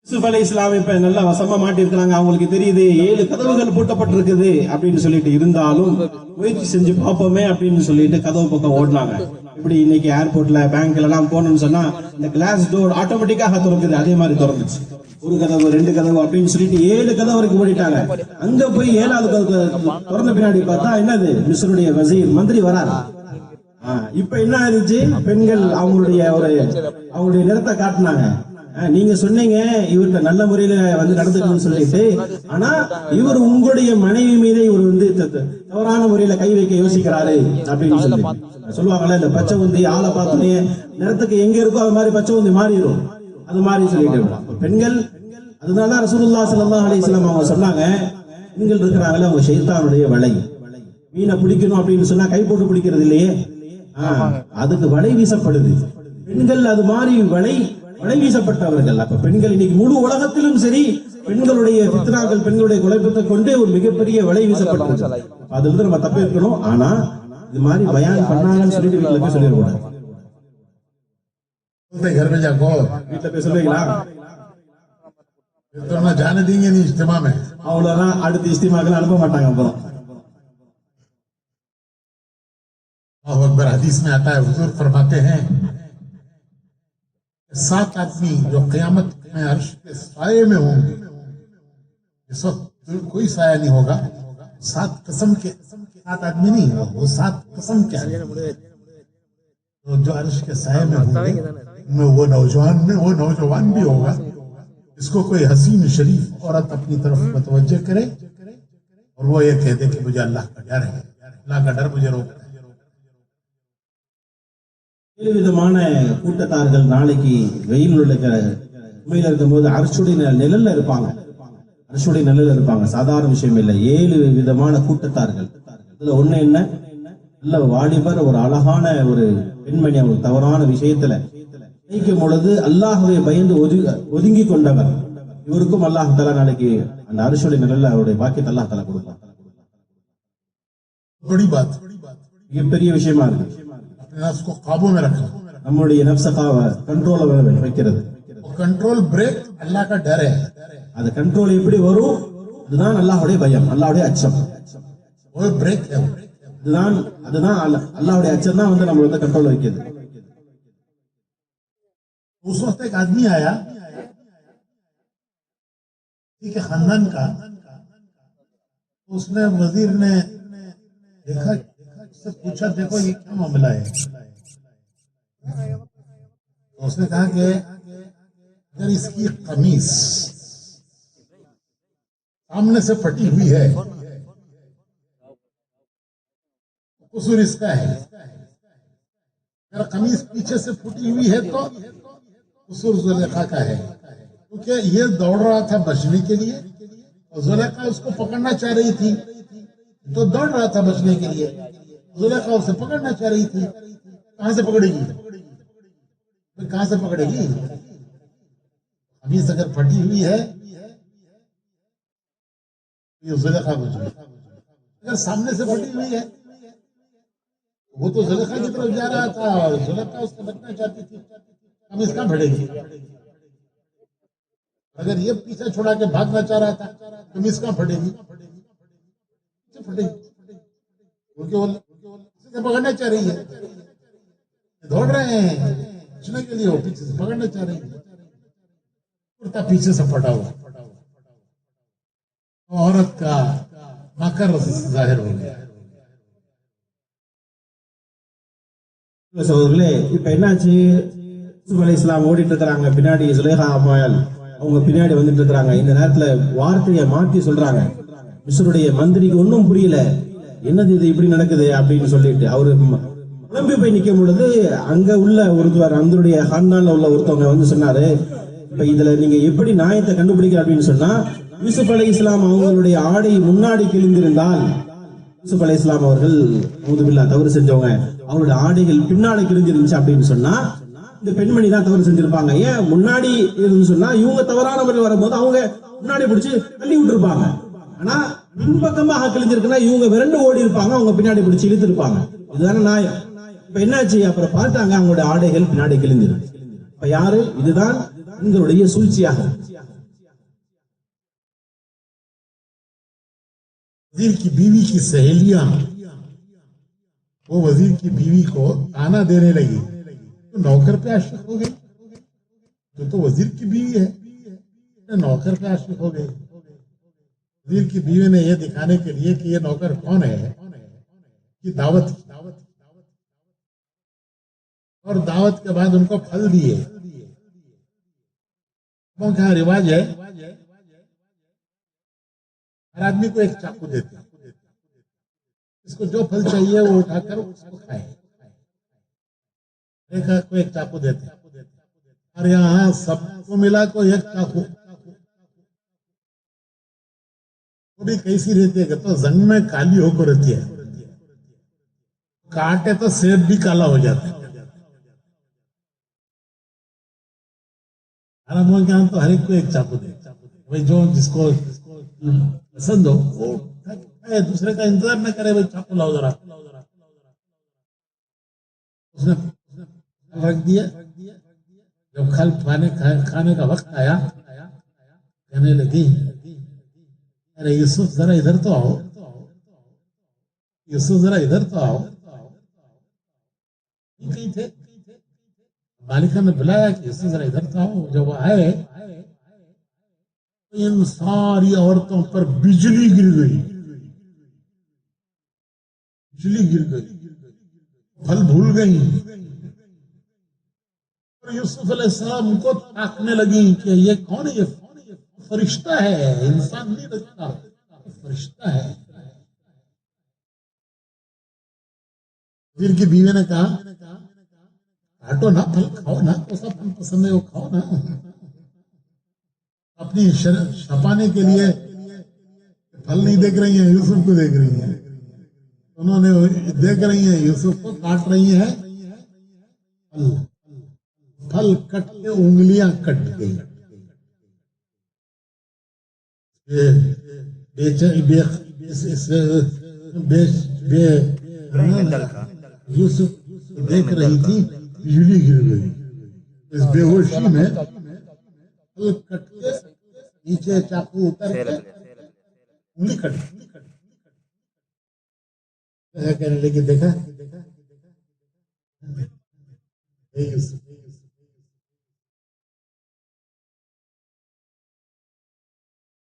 யூசுப் அலைஹிஸ்ஸலாம் இப்ப நல்லா வசமா மாட்டிருக்காங்க. அவங்களுக்கு தெரியுது 7 கதவுகள் பூட்டப்பட்டிருக்குது அப்படின்னு சொல்லிட்டு, இருந்தாலும் முயற்சி செஞ்சு பார்ப்போமே அப்படின்னு சொல்லிட்டு கதவு பக்கம் ஓடினாங்க. இப்படி இன்னைக்கு ஏர்போர்ட்ல, பேங்க்ல எல்லாம் போகணும்னு சொன்னா இந்த கிளாஸ் டோர் ஆட்டோமேட்டிக்காக திறக்குது, அதே மாதிரி திறந்துச்சு. 1 கதவு 2 கதவு அப்படின்னு சொல்லிட்டு 7 கதவு வரைக்கும் ஓடிட்டாங்க. அங்க போய் 7வது கதவு திறந்த பின்னாடி பார்த்தா என்னது, மிஸ்ருடைய வசீர் மந்திரி வராரு. இப்ப என்ன ஆயிடுச்சு, பெண்கள் அவங்களுடைய நிறத்தை காட்டினாங்க. நீங்க சொன்னீங்க இவர்கிட்ட நல்ல முறையில வந்து நடந்துக்கணும்னு சொல்லிட்டு, ஆனா இவர் உங்களுடைய மனைவி மீது இவர் வந்து தவறான முறையில கை வைக்க யோசிக்கிறாரு அப்படின்னு சொல்லி சொல்லுவாங்கல்ல. இந்த பச்சை உந்தி ஆளை பார்த்தோன்னே நிறத்துக்கு எங்க இருக்கோ அது மாதிரி பச்சை உந்தி மாறிடும், அது மாதிரி சொல்லிட்டு பெண்கள். அதனால ரசூலுல்லாஹி ஸல்லல்லாஹு அலைஹி வஸல்லம் அவங்க சொன்னாங்க, பெண்கள் இருக்கிறாங்களே அவங்க ஷைத்தானுடைய வலை. மீனை பிடிக்கணும் அப்படின்னு சொன்னா கை போட்டு பிடிக்கிறது இல்லையே, அதுக்கு வலை வீசப்படுது. பெண்கள் அது மாதிரி வலை வீசப்பட்டவர்கள். அப்ப பெண்கள் இன்னைக்கு முழு உலகத்திலும் சரி, பெண்களுடைய ஃபித்னாக்கள், பெண்களுடைய குழப்பத்தை கொண்டு ஒரு மிகப்பெரிய வலை வீசப்பட்டது. அதுல இருந்து நம்ம தப்பி இருக்கணும். ஆனா இது மாதிரி பயான் பண்ணாங்கன்னு சொல்லிட்டு வீட்டுல போய் சொல்லிடக்கூடாது. வீட்டுல போய் சொல்லுவீங்களா, जाने देंगे नहीं इज्तिमा में, அவ்வளவுதான். அடுத்த இஸ்திமாக்கள் அனுப்ப மாட்டாங்க. அப்புறம் अकबर हदीस में आता है, हुजूर फरमाते हैं 7 आदमी जो क़यामत में अर्श के साये में होंगे, इस वक्त कोई साया नहीं होगा, 7 कसम के 7 आदमी नहीं, वो 7 कसम के तो जो अर्श के साये में होंगे, उनमें वो नौजवान भी होगा इसको कोई हसीन शरीफ औरत अपनी तरफ मुतवज्जह करे और वो ये कह दे कि मुझे अल्लाह का डर है, अल्लाह का डर मुझे रोकता है. 7 விதமான கூட்டத்தார்கள் நாளைக்கு வெயில் உண்மையில இருக்கும்போது அரசுடைய நிழல்ல இருப்பாங்க. அரசுடைய நிழல்ல இருப்பாங்க, சாதாரண விஷயம் இல்லை. 7 விதமான கூட்டத்தார்கள். இதுல ஒண்ணு என்ன, நல்ல வாலிபர், ஒரு அழகான ஒரு பெண்மணி, அவர் தவறான விஷயத்துல நினைக்கும் பொழுது அல்லாஹ்வை பயந்து ஒதுங்கி கொண்டவர். இவருக்கும் அல்லாஹ் தஆலா நாளைக்கு அந்த அரசுடைய நிழல்ல அவருடைய பாக்கியத்தை அல்லாஹ் தஆலா கொடுப்பார். மிகப்பெரிய விஷயமா இருக்கு. நம்முடைய நஃப்ஸகாவ கண்ட்ரோல வைக்கிறது. कंट्रोल ब्रेक अल्लाह का डर है. அது கண்ட்ரோல் எப்படி வரும், அதுதான் அல்லாஹ்வுடைய பயம், அல்லாஹ்வுடைய அச்சம். वो ब्रेक है, அதுதான் அல்லாஹ்வுடைய அச்சம் தான் வந்து நம்ம வந்து கண்ட்ரோல் வைக்கிறது. उस वक्त एक आदमी आया, ठीक है, खानदान का. उसने वजीर ने देखा, पूछा देखो ये क्या मामला है. तो उसने कहा कि अगर इसकी कमीज सामने से फटी हुई है तो कसूर इसका है, अगर कमीज पीछे से फटी हुई है तो कसूर जुलेखा का है, क्योंकि ये दौड़ रहा था बचने के लिए और जुलेखा उसको पकड़ना चाह रही थी, तो दौड़ रहा था बचने के लिए, जुलेखा उसे पकड़ना चाह रही थी. कहां से पकड़ेगी, कहां से पकड़ेगी. कमीज अगर फटी हुई है ये जुलेखा को चाहिए, अगर सामने से फटी हुई है वो तो जुलेखा की तरफ जा रहा था और जुलेखा उसको बचना चाहती थी, कमीज कहां फटेगी. अगर ये पीछे छुड़ा के भागना चाह रहा था, कमीज कहां फटेगी, फटेगी क्योंकि वो से पकड़ना चाह रही है. दौड़ रहे हैं बचने के लिए, वो पीछे से पकड़ना चाह रही है, कुर्ता पीछे से फटा हुआ, औरत का मकर जाहिर हो गया. சகோதரர்களே, இப்ப என்னாச்சு, யூசுப் அலைஹிஸ்ஸலாம் ஓடிட்டு இருக்கிறாங்க, பின்னாடி சுலேஹா அம்மாயால் அவங்க பின்னாடி வந்துட்டு இருக்கிறாங்க. இந்த நேரத்துல வார்த்தையை மாற்றி சொல்றாங்க. மிஸ்ருடைய மந்திரிக்கு ஒன்னும் புரியல, என்னது இது இப்படி நடக்குது அப்படின்னு சொல்லிட்டு அவரு குழம்பி போய் நிக்கும் பொழுது அங்க உள்ள ஒருத்தர், அந்தருடைய ஹான்தான்ல உள்ள ஒருத்தவங்க வந்து சொன்னாரு, இப்ப இதுல நீங்க எப்படி நியாயத்தை கண்டுபிடிக்க அப்படின்னு சொன்னா, யூசுப் அலைஹிஸ்ஸலாம் அவங்களுடைய ஆடை முன்னாடி கிழிந்திருந்தால், யூசுப் அலைஹிஸ்ஸலாம் அவர்கள் ஊதுபில்லா தவறு செஞ்சவங்க, அவங்களுடைய ஆடைகள் பின்னாடி கிழிஞ்சிருந்துச்சு அப்படின்னு சொன்னா இந்த பெண்மணி தான் தவறு செஞ்சிருப்பாங்க. ஏன் முன்னாடி இருந்து சொன்னா இவங்க தவறான முறையில் வரும்போது அவங்க முன்னாடி பிடிச்சு தள்ளி விட்டுருப்பாங்க. ஆனா பின்பக்கமாக கிழிஞ்சிருக்குன்னா இவங்க விரண்டு ஓடி இருப்பாங்க, அவங்க பின்னாடி பிடிச்சு இழுத்து இருப்பாங்க. இதுதானே நியாயம். இப்ப என்னாச்சு, அப்புறம் பார்த்தாங்க அவங்களுடைய ஆடைகள் பின்னாடி கிழிஞ்சிருக்கு. இப்ப யாரு, இதுதான் உங்களுடைய சூழ்ச்சியாக. वजीर की बीवी की सहेलियां वो वजीर की बीवी को ताना देने लगी, तो नौकर पे आशिक हो गई, तो वजीर की बीवी है, नौकर पे आशिक हो गई. वजीर की बीवी ने यह दिखाने के लिए कि ये नौकर कौन है कि दावत और दावत के बाद उनको फल दिए। क्या रिवाज है, हर आदमी को एक चाकू देते हैं, इसको जो फल चाहिए वो उठाकर उसको खाए। एक को एक चाकू देते हैं, और यहाँ सबको मिला को एक चाकू। वो भी कैसी रहती है तो जंग में काली होकर रहती है, काटे तो सेब भी काला हो जाता है। क्या तो हर एक को एक चाकू दे, भाई जो जिसको पसंद हो वो दूसरे का इंतजार न करे, भाई चाकू लाओ जरा। उसने रख दिया। जब खाने का वक्त आया, कहने लगी, अरे यूसुफ जरा इधर तो आओ, यूसुफ जरा इधर तो आओ। कहीं थे, मालिका ने बुलाया कि यूसुफ जरा इधर तो आओ। जब आए तो इन सारी औरतों पर बिजली गिर गई, बिजली गिर गई, फल भूल गई। और यूसुफ अलैहिस्सलाम को ताकने लगी कि ये कौन है, ये फरिश्ता है, इंसान नहीं लगता, फरिश्ता है। फिर की बीवी ने कहा, काटो ना, फल खाओ ना, तो सब फल पसंद है वो खाओ ना। अपनी छपाने के लिए फल नहीं देख रही है, यूसुफ को देख रही है। उन्होंने देख रही है, यूसुफ को काट रही है, फल कट के उंगलियां कट गई। यूसुफ देख रही थी, बिजली गिर गई। इस बेहोशी में फल कट के नीचे चाकू उतर के उंगली कट गई। कहने लगी, देखा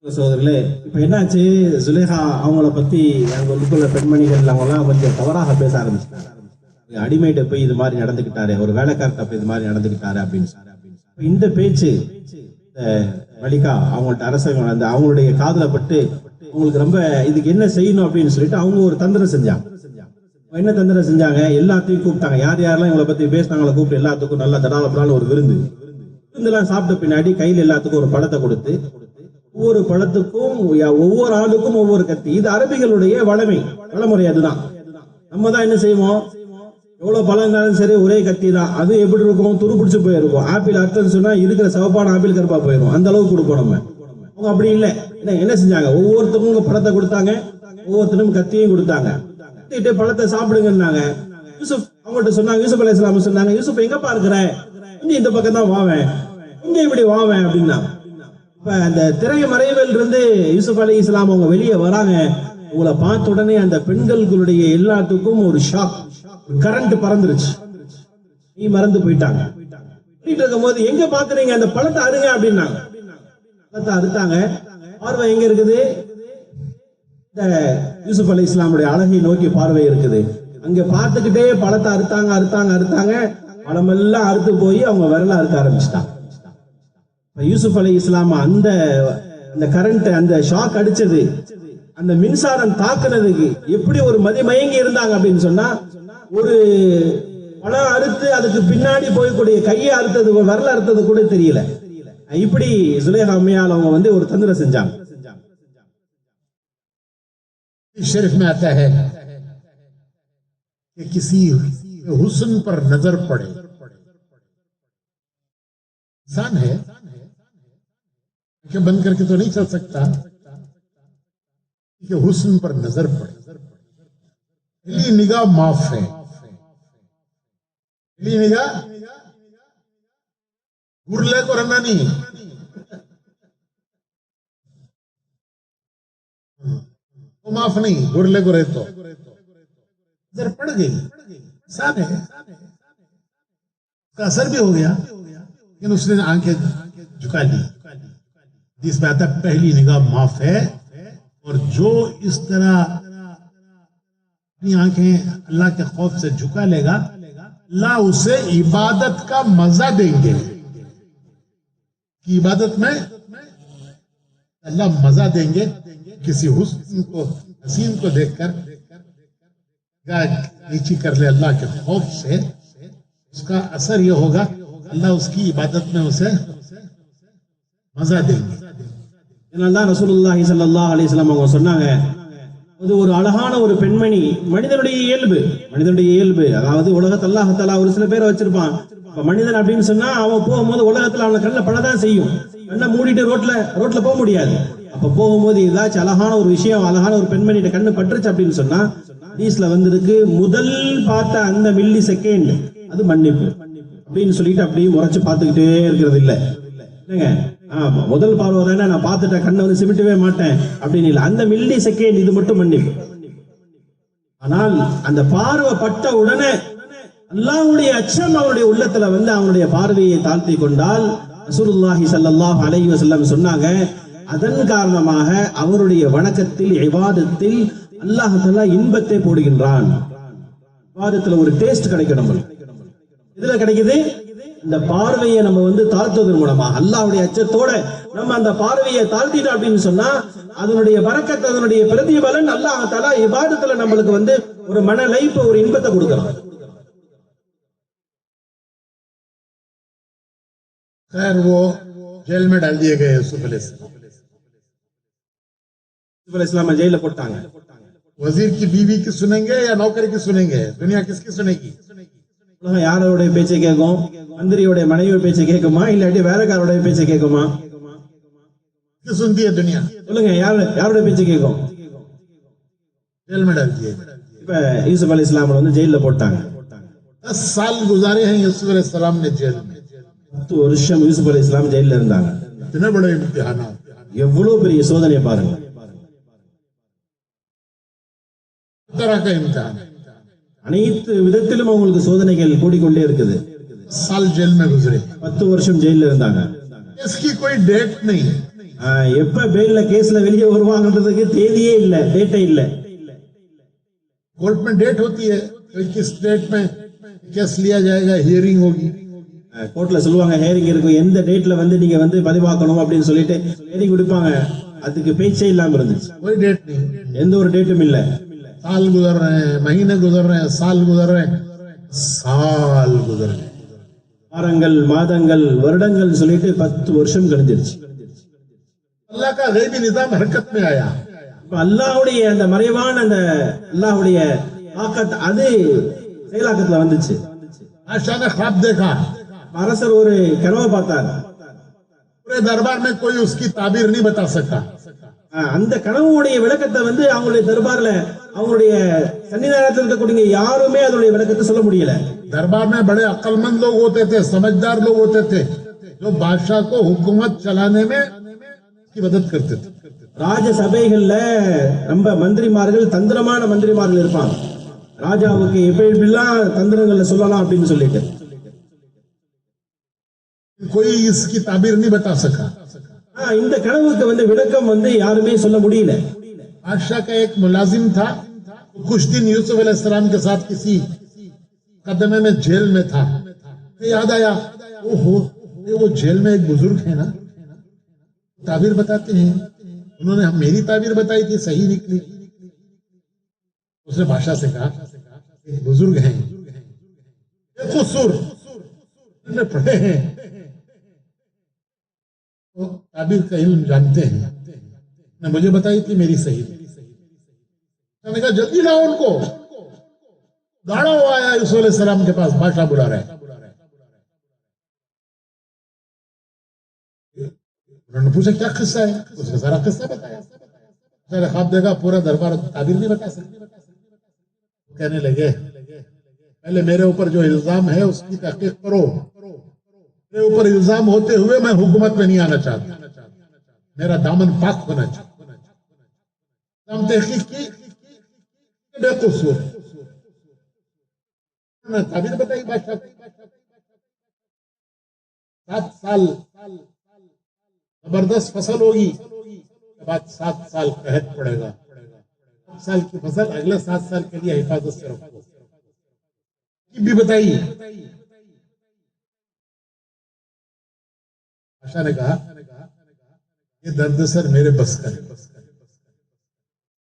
சகோதரர்களே, இப்ப என்னாச்சு, சுலேஹா அவங்கள பத்தி அங்க உள்ள பெண்மணிகள் அவங்கலாம் கொஞ்சம் தவறாக பேச ஆரம்பிச்சிட்டாங்க. அடிமைட்ட போய் இது மாதிரி நடந்துக்கிட்டாரு, ஒரு வேலைக்காரட்ட போய் இது மாதிரி நடந்துக்கிட்டாரு அப்படின்னு. இந்த பேச்சு மலிகா அவங்கள்ட்ட அரசங்க அந்த அவங்களுடைய காதுல பட்டு உங்களுக்கு ரொம்ப இதுக்கு என்ன செய்யணும் அப்படின்னு சொல்லிட்டு அவங்க ஒரு தந்திரம் செஞ்சாங்க. என்ன தந்திரம் செஞ்சாங்க, எல்லாத்தையும் கூப்பிட்டாங்க. யார் யாரெல்லாம் இவங்களை பத்தி பேசினாங்களோ கூப்பிட்டு எல்லாத்துக்கும் நல்லா தடாலப்படாலும் ஒரு விருந்தெல்லாம் சாப்பிட்ட பின்னாடி கையில் எல்லாத்துக்கும் ஒரு பழத்தை கொடுத்து, ஒவ்வொரு பழத்துக்கும் ஒவ்வொரு ஆளுக்கும் ஒவ்வொரு கத்தி. இது அரபிகளுடைய வளமுறை. அதுதான் நம்ம தான் என்ன செய்வோம், எவ்வளவு பழம் இருந்தாலும் சரி ஒரே கத்தி தான். அது எப்படி இருக்கும், துரு பிடிச்சு போயிருக்கும். ஆப்பிள் அர்த்தம் சொன்னா இருக்கிற சிவப்பான ஆப்பிள் கருப்பா போயிடும், அந்த அளவுக்கு கொடுப்போம் நம்ம. அவங்க அப்படி இல்லை. என்ன செஞ்சாங்க, ஒவ்வொருத்தருக்கும் பழத்தை கொடுத்தாங்க, ஒவ்வொருத்தரும் கத்தியும் கொடுத்தாங்க. பழத்தை சாப்பிடுங்கன்னாங்க. யூசுப் அவங்கள்ட்ட சொன்னாங்க, யூசுப் அலைஹிஸ்ஸலாம் சொன்னாங்க, யூசுப் எங்கப்பா இருக்கிற, இங்க இந்த பக்கம் தான் வாவேன், இங்க இப்படி வாவேன் அப்படின்னா. இப்ப அந்த திரை மறைவில் இருந்து யூசுப் அலைஹிஸ்ஸலாம் அவங்க வெளியே வராங்க. உங்களை பார்த்த உடனே அந்த பெண்களுடைய எல்லாத்துக்கும் ஒரு ஷாக், கரண்ட் பறந்துருச்சு. நீ மறந்து போயிட்டாங்க. இருக்கும் போது எங்க பாக்குறீங்க, அந்த பழத்தை அருங்க அப்படின்னாங்க. பழத்தை அறுத்தாங்க. பார்வை எங்க இருக்குது, இந்த யூசுப் அலைஹிஸ்ஸலாமுடைய அழகை நோக்கி பார்வை இருக்குது. அங்க பார்த்துக்கிட்டே பழத்தை அறுத்தாங்க. பழமெல்லாம் அறுத்து போய் அவங்க விரல அறுக்க ஆரம்பிச்சிட்டாங்க. யூசுப் அலைஹிஸ்ஸலாம் அந்த கரண்ட், அந்த ஷாக் அடிச்சது, அந்த மின்சாரம் தாக்குனதுக்கு எப்படி ஒரு மதிமயங்கி இருந்தாங்க அப்படின்னு சொன்னா, ஒரு பழம் அறுத்து அதுக்கு பின்னாடி போய்க்கூடிய கையை அறுத்தது, விரல அறுத்தது கூட தெரியல. இப்படி சுலேஹா அம்மையால் அவங்க ஒரு தந்திரம் செஞ்சாங்க. शरीफ में आता है कि किसी हुस्न पर नजर पड़े, इंसान है कि बंद करके तो नहीं चल सकता, कि हुस्न पर नजर पड़े। पहली निगाह माफ है, पहली निगाह गुरले को रंगा नहीं, वो माफ नहीं, गुरले को रहे तो नजर पड़ गई, इंसान है, उसका असर भी हो गया, लेकिन उसने आंखें झुका ली। जिसमें आता पहली निगाह माफ है, और जो इस तरह अपनी आंखें अल्लाह के खौफ से झुका लेगा, अल्लाह उसे इबादत का मजा देंगे कि इबादत में अल्लाह मजा देंगे। किसी हुस्न को हसीन को देखकर नीची कर ले अल्लाह के खौफ से, उसका असर यह होगा अल्लाह उसकी इबादत में उसे मजा देंगे। இதனால்தான் ரசூலுல்லாஹி ஸல்லல்லாஹு அலைஹி வஸல்லம் அவங்க சொன்னாங்க, அது ஒரு அழகான ஒரு பெண்மணி மனிதனுடைய இயல்பு. அதாவது உலகத்துல அல்லாஹ் தஆலா ஒரு சில பேரை வச்சிருப்பான். மனிதன் அப்படின்னு சொன்னா அவன் போகும்போது உலகத்துல அவன கண்ணில் படதான் செய்யும். கண்ணை மூடிட்டு ரோட்ல போக முடியாது. அப்ப போகும்போது ஏதாச்சும் அழகான ஒரு விஷயம், அழகான ஒரு பெண்மணிட்ட கண்ணு பட்டுருச்சு அப்படின்னு சொன்னா ஹதீஸ்ல வந்திருக்கு, முதல் பார்த்த அந்த மில்லி செகண்ட் அது மன்னிப்பு அப்படின்னு சொல்லிட்டு அப்படியே முறைச்சு பார்த்துக்கிட்டே இருக்கிறது இல்ல. ஆமா, முதல் பார்வை தானே, நான் பார்த்துட்டேன், கண்ணை வந்து சிமிட்டவே மாட்டேன் அப்படின்னு இல்லை. அந்த மில்லி செகண்ட் இது மட்டும் மன்னிப்பு. ஆனால் அந்த பார்வை பட்ட உடனே அல்லாஹ்வுடைய அச்சம் அவருடைய உள்ளத்துல வந்து அவனுடைய பார்வையை தாழ்த்தி கொண்டால் ரசூலுல்லாஹி ஸல்லல்லாஹு அலைஹி வஸல்லம் சொன்னாங்க, அதன் காரணமாக அவருடைய வணக்கத்தில் இபாதத்தில் அல்லாஹ் தஆலா இன்பத்தை போடுகின்றான். இபாதத்துல ஒரு டேஸ்ட் கிடைக்கும். இதுல கிடைக்குது இந்த பார்வையை நம்ம வந்து தாழ்த்துவதன் மூலமா அல்லாஹ்வுடைய அச்சத்தோட நம்ம அந்த பார்வையை தாழ்த்திட்டோம் அப்படின்னு சொன்னா அதனுடைய பரக்கத், அதனுடைய பிரதிபலன் அல்லாஹ் தஆலா இபாதத்துல நம்மளுக்கு வந்து ஒரு மன லைஃப், ஒரு இன்பத்தை கொடுக்கிறான். खैर वो जेल में डाल दिए गए यूसुफ अलैहिस्सलाम ஜெயில போட்டாங்க. वजीर की बीवी की सुनेंगे या नौकर की सुनेंगे? दुनिया किसकी सुनेगी? உலகம் யாரோட பேச்சை கேட்கும்? மந்திரியோட மனைவி பேச்சை கேட்குமா, இல்லாட்டி வேலைக்காரோட பேச்சை கேட்குமா? सुनती है दुनिया? சொல்லுங்க, யாரோட பேச்சை கேட்கும்? जेल में डाल दिए. இப்ப யூசுப் अलैहिस्सलाम வந்து ஜெயில போட்டாங்க. 10 साल गुजारे हैं यूसुफ अलैहिस्सलाम ने जेल में. 10 வருஷம் யூசுப் अलैहिस्सलाम ஜெயில இருந்தாங்க. इतने बड़े इम्तिहानात, எவ்வளவு பெரிய சோதனை பாருங்க. तरह का इम्तिहान, அனைத்து விதத்திலும் அவங்களுக்கு சோதனைகள் கூடிக்கொண்டே இருக்குது. साल जेल में गुजरे. 10 வருஷம் ஜெயில இருந்தாங்க. इसकी कोई डेट नहीं. எப்ப பெயில்ல கேஸ்ல வெளியே வருவாங்கன்றதுக்கு தேதியே இல்ல, டேட்டே இல்ல. कोर्ट में डेट होती है, किस डेट में केस लिया जाएगा, हियरिंग होगी. கோர்ட்ல சொல்லுவாங்க ஹியரிங் இருக்கும், எந்த டேட்ல வந்து நீங்க வந்து பதிவாக்கணும் அப்படின்னு சொல்லிட்டு ஹியரிங் கொடுப்பாங்க. அதுக்கு பேச்சே இல்லாம இருந்துச்சு. कोई डेट नहीं, எந்த ஒரு டேட்டும் இல்ல. साल गुजर रहे हैं, महीने गुजर रहे हैं, साल गुजर रहे हैं, साल गुजर रहे हैं. வாரங்கள், மாதங்கள், வருடங்கள் சொல்லிட்டு 10 வருஷம் கழிஞ்சிருச்சு. अल्लाह का गैबी निजाम हरकत में आया. அல்லாஹ்வுடைய அந்த மறைவான அந்த அல்லாஹ்வுடைய தாக்கத் அது செயலாக்கத்துல வந்துச்சு. बादशाह ने ख्वाब देखा, அரசர் ஒரு கனவை பார்த்தார். पूरे दरबार में कोई उसकी ताबीर नहीं बता सका. அந்த கனவுடைய விளக்கத்தை வந்து அவங்களுடைய தர்பார்ல அவங்களுடைய சன்னிதானத்தில் இருக்கக்கூடிய யாருமே அதனுடைய விளக்கத்தை சொல்ல முடியல. दरबार में बड़े अक्लमंद लोग होते थे, समझदार लोग होते थे, जो बादशाह को हुकूमत चलाने में की मदद करते थे. ராஜ சபைகள்ல ரொம்ப மந்திரிமார்கள், தந்திரமான மந்திரிமார்கள் இருப்பாங்க. ராஜாவுக்கு எப்படிலாம் தந்திரங்கள்ல சொல்லலாம் அப்படின்னு சொல்லிட்டு कोई इसकी ताबीर नहीं बता सका. இந்த கனவுக்கு வந்து விளக்கம் வந்து யாருமே சொல்ல முடியல. बादशाह का एक मुलाजिम था, कुछ दिन यूसुफ अलैहिस्सलाम के साथ किसी मुकदमे में जेल में था. तो याद आया, ओहो वो जेल में एक बुजुर्ग है ना, ताबीर बताते हैं, उन्होंने मेरी ताबीर बताई थी, सही निकली. उसने बादशाह से कहा, एक बुजुर्ग हैं, कसूर पढ़े हैं, तो ताबीर का इल्म जानते हैं, ने मुझे बताई थी, मेरी सही. मैंने कहा जल्दी लाओ उनको. दौड़ा हुआ आया यूसुफ अलैहिस्सलाम के पास, बादशाह बुला रहे. उन्होंने पूछा क्या किस्सा है? उसने सारा किस्सा बताया. मैंने ख्वाब देखा, पूरा दरबार ताबीर नहीं बता सकते. कहने लगे पहले मेरे ऊपर जो इल्जाम है उसकी तहकीक करो. मेरे ऊपर इल्जाम होते हुए मैं हुकूमत में नहीं आना चाहता, मेरा दामन पाक होना चाहिए. हम तहकीक की, बेकसूर ताबीर बताई बादशाह. 7 साल जबरदस्त फसल होगी, के बाद 7 साल कहत पड़ेगा. 7 साल की फसल अगले 7 साल के लिए हिफाजत से रखो. भी बताइए। बादशाह ने कहा ये दर्द सर मेरे बस का है,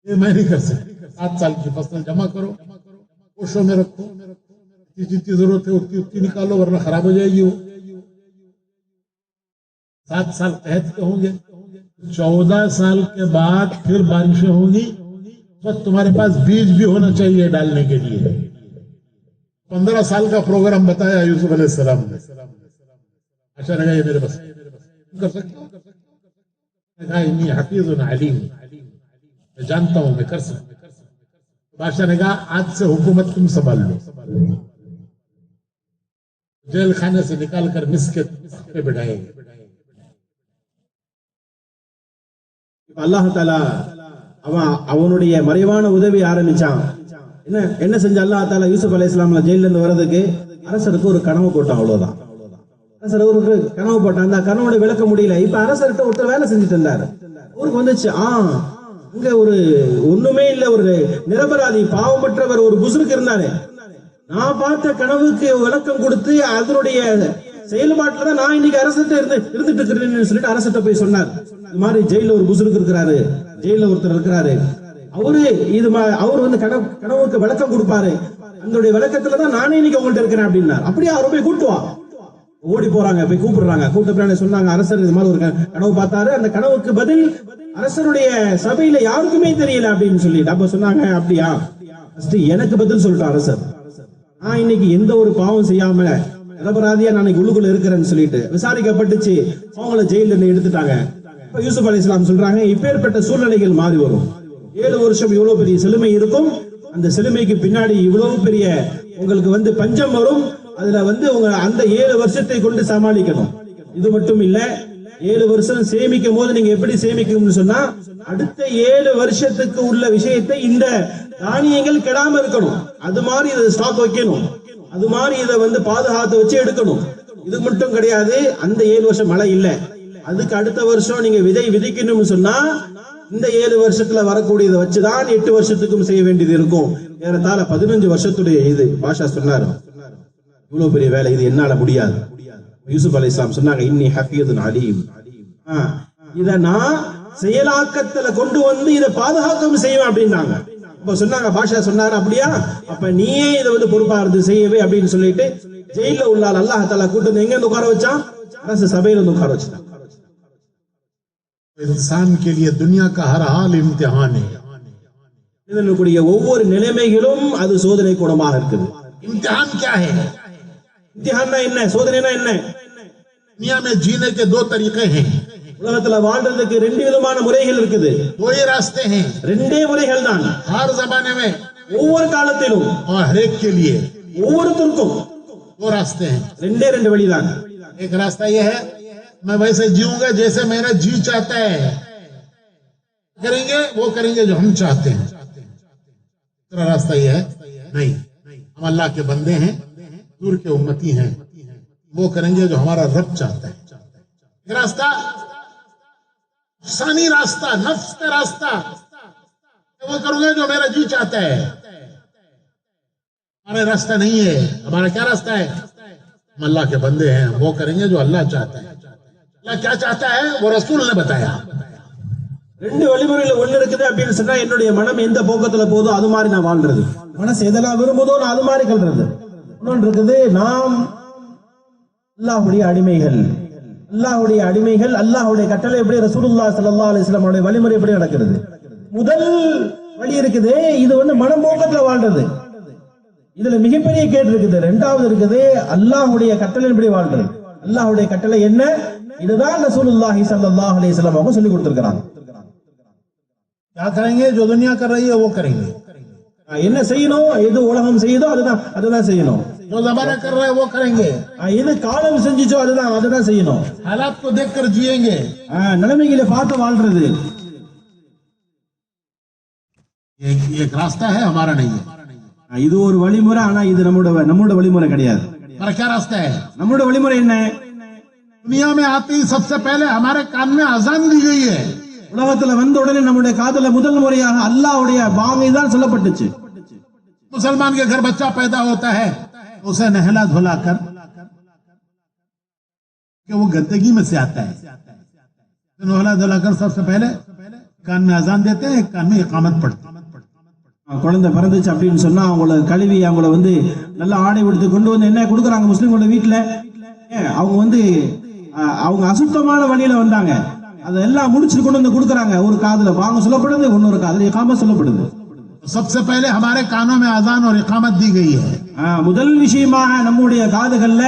ये मैं नहीं कर सकती। 7 साल की फसल जमा करो, कोषों में रखो, जितनी जरूरत है उतनी निकालो, वरना खराब हो जाएगी वो। 7 साल कहत के होंगे, 14 साल के बाद फिर बारिशें होंगी, तो तुम्हारे पास बीज भी होना चाहिए डालने के लिए। 15 साल का प्रोग्राम बताया यूसुफ अलैहिस्सलाम ने। अच्छा लगा ये मेरे बस कर सकते हो? इन्नी हफीजुन अलीम, मैं जानता हूं मैं कर सकता। बादशाह ने कहा आज से हुकूमत तुम संभाल लो। जेल खाने से निकालकर मिस्के पे बिठाएंगे। அல்லாஹ் தஆலா அவனுடைய மறைவான உதவி ஆரம்பிச்சான். என்ன செஞ்ச அல்லாஹ் தஆலா யூசுப் அலைஹிஸ்ஸலாம்ல ஜெயில இருந்து வரதுக்கு அரசருக்கு ஒரு கனவு போட்டான். அவ்வளவுதான். அரசர் ஒரு கனவு போட்டான். அந்த கனவோட விளக்க முடியல. இப்ப அரசர்கிட்ட ஒருத்தர் வேலை செஞ்சுட்டு இருந்தாரு. அவருக்கு வந்துச்சு, இங்க ஒரு ஒண்ணுமே இல்ல, ஒரு நிரபராதி பாவமற்றவர் ஒரு புசுருக்கு இருந்தாரு. நான் பார்த்த கனவுக்கு விளக்கம் கொடுத்து அதனுடைய செயல்பாட்டுல தான் நான் இன்னைக்கு அரசர்கிட்ட இருந்துட்டு இருக்கிறேன்னு சொல்லிட்டு அரசர்கிட்ட போய் சொன்னார். இந்த மாதிரி ஜெயில ஒரு புசுருக்கு இருக்கிறாரு, ஜெயில ஒருத்தர் இருக்கிறாரு, அவர் வந்து கனவுக்கு விளக்கம் கொடுப்பாரு, அந்த விளக்கத்துலதான் நானே இன்னைக்கு உங்கள்கிட்ட இருக்கிறேன் அப்படின்னாரு. அப்படியே அவரை போய் கூட்டுவா. ஓடி போறாங்க, போய் கூப்பிடுறாங்க. கூப்பிட்ட சொன்னாங்க அரசர் இது மாதிரி ஒரு கனவு பார்த்தாரு, அந்த கனவுக்கு பதில் அரசருடைய சபையில யாருக்குமே தெரியல அப்படின்னு சொல்லிட்டு. அப்ப சொன்னாங்க அப்படியா, எனக்கு பதில் சொல்லிட்டான் அரசர். நான் இன்னைக்கு எந்த ஒரு பாவம் செய்யாம நிரபராதியா நான் உள்ளுக்குள்ள இருக்கிறேன்னு சொல்லிட்டு விசாரிக்கப்பட்டுச்சு. அவங்கள ஜெயில எடுத்துட்டாங்க. இப்ப யூசுப் அலைஹிஸ்ஸலாம் சொல்றாங்க, இப்பேற்பட்ட சூழ்நிலைகள் மாறி வரும். 7 வருஷம் இவ்வளவு பெரிய செழுமை இருக்கும், அந்த செழுமைக்கு பின்னாடி இவ்வளவு பெரிய உங்களுக்கு வந்து பஞ்சம் வரும். அதுல வந்து உங்க அந்த 7 வருஷத்தை கொண்டு சமாளிக்கணும். இது மட்டும் இல்ல, 7 வருஷம் சேமிக்கும் போது நீங்க எப்படி சேமிக்கணும்னு சொன்னா, அடுத்த 7 வருஷத்துக்கு உள்ள விஷயத்தை இந்த தானியங்கள் கெடாம இருக்கணும். அது மாதிரி இதை ஸ்டாக் வைக்கணும். அது மாதிரி இதை வந்து பாதுகாத்து வச்சு எடுக்கணும். இது மட்டும் கிடையாது, அந்த 7 வருஷம் மழை இல்ல, அதுக்கு அடுத்த வருஷம் நீங்க விதை விதைக்கணும்னு சொன்னா இந்த 7 வருஷத்துல வரக்கூடியதை வச்சுதான் 8 வருஷத்துக்கும் செய்ய வேண்டியது இருக்கும். ஏறத்தாழ 15 வருஷத்துடைய இது பாஷா சொன்னாரு. இவ்வளவு பெரிய வேலை இது என்னால முடியாது. யூசுப் அலைஹிஸ்ஸலாம் சொன்னாங்க, இன்னி ஹஃபீதுன் அலீம், இத நான் செயலாக்கத்துல கொண்டு வந்து இதை பாதுகாக்கவும் செய்வேன் அப்படின்னாங்க. அப்ப சொன்னாங்க, பாஷா சொன்னாரு அப்படியா, அப்ப நீயே இதை வந்து பொறுப்பா இருந்து செய்யவே அப்படின்னு சொல்லிட்டு ஜெயில உள்ள அல்லாஹ் தஆலா கூட்டு எங்க இருந்து உட்கார வச்சான், அரசு சபையில இருந்து உட்கார வச்சான். इंसान के लिए दुनिया का हर हाल इम्तिहान है। இதனுடைய ஒவ்வொரு நிலைமைகளும் அது சோதனை கூடமாக இருக்குது. इम्तिहान क्या है? இம்திஹான்னா என்ன, சோதனைனா என்ன? दुनिया में जीने के 2 तरीके हैं। உலகத்துல வாழ்றதுக்கு 2 விதமான முறைகள் இருக்குது. 2 ही रास्ते हैं, 2 முறைகள் தான். हर जमाने में, ஒவ்வொரு காலத்திலும் और हर एक के लिए ஒவ்வொருத்தருக்கும் 2 रास्ते हैं। 2 வழிதான். एक रास्ता यह है, मैं वैसे जीऊंगा जैसे मेरा जी चाहता है, करेंगे वो करेंगे जो हम चाहते हैं। दूसरा रास्ता यह है, नहीं, हम अल्लाह के बंदे हैं, दूर के उम्मती हैं, वो करेंगे जो हमारा रब चाहता है। रास्ता सानी रास्ता, नफ्स का रास्ता, वो करूंगा जो मेरा जी चाहता है। हमारा रास्ता नहीं है। हमारा क्या रास्ता है? हम अल्लाह के बंदे हैं, वो करेंगे जो अल्लाह चाहता है। अल्लाह क्या चाहता है वो रसूल ने बताया। 2 வழிமுறையில ஒண்ணு இருக்குது அப்படின்னு சொன்னா, என்னுடைய மனம் எந்த போக்கத்துல போதோ அது மாதிரி நான் வாழ்றது, மனசு எதெல்லாம் விரும்புதோ நான் அது மாதிரி கல்றது. இன்னொன்று இருக்குது, நாம் அல்லாஹ்வுடைய அடிமைகள். அல்லாஹ்வுடைய கட்டளை எப்படி, ரசூலுல்லாஹ் ஸல்லல்லாஹு அலைஹி வஸல்லம் அவருடைய வழிமுறை எப்படி நடக்கிறது. முதல் வழி இருக்குது, இது வந்து மனம்போக்கத்துல வாழ்றது. இதுல மிகப்பெரிய கேடு இருக்குது. 2வது இருக்குது, அல்லாஹ்வுடைய கட்டளை எப்படி வாழ்றது. அல்லாஹ்வுடைய கட்டளை என்ன, இதுதான் ரசூலுல்லாஹி ஸல்லல்லாஹு அலைஹி வஸல்லம் அவங்க சொல்லி கொடுத்திருக்காங்க. क्या करेंगे? जो दुनिया कर रही है वो करेंगे। என்ன செய்யணும், எது உலகம் செய்யுதோ அதுதான் செய்யணும். जो जमाना कर रहा है वो करेंगे। எது காலம் செஞ்சுச்சோ அதுதான் செய்யணும். हालात को देखकर जिएंगे। நிலைமைகளை பார்த்து வாழ்றது. एक रास्ता है, हमारा नहीं है। இது ஒரு வழிமுறை, ஆனா இது நம்மளோட வழிமுறை கிடையாது. हमारा क्या रास्ता है? நம்மளோட வழிமுறை என்ன? दुनिया में आते ही सबसे पहले हमारे कान में अजान दी गई है। உலகத்துல வந்த உடனே நம்முடைய காதுல முதல் முறையாக அல்லாஹ்வுடைய பாங்கை தான் சொல்லப்பட்டுச்சு. मुसलमान के घर बच्चा पैदा होता है, उसे नहला धुलाकर कि वो गंदगी में से आता है, तो नहला धुलाकर सबसे पहले कान में अजान देते हैं, एक कान में इकामत पढ़ते हैं। குழந்தை பிறந்துச்சு அப்படின்னு சொன்னா அவங்கள கழுவி அவங்கள வந்து நல்ல ஆடை உடுத்து கொண்டு வந்து என்ன கொடுக்குறாங்க முஸ்லீமோட வீட்டுல. அவங்க வந்து அவங்க அசுத்தமான வழியில வந்தாங்க, அதெல்லாம் முடிச்சுட்டு கொண்டு வந்து கொடுக்குறாங்க. ஒரு காதுல வாங்க சொல்லப்படுது, இன்னொரு காதுல இகாமத் சொல்லப்படுது. सबसे पहले हमारे कानों में अजान और इकामत दी गई है. முதல் விஷயமாக நம்முடைய காதுகள்ல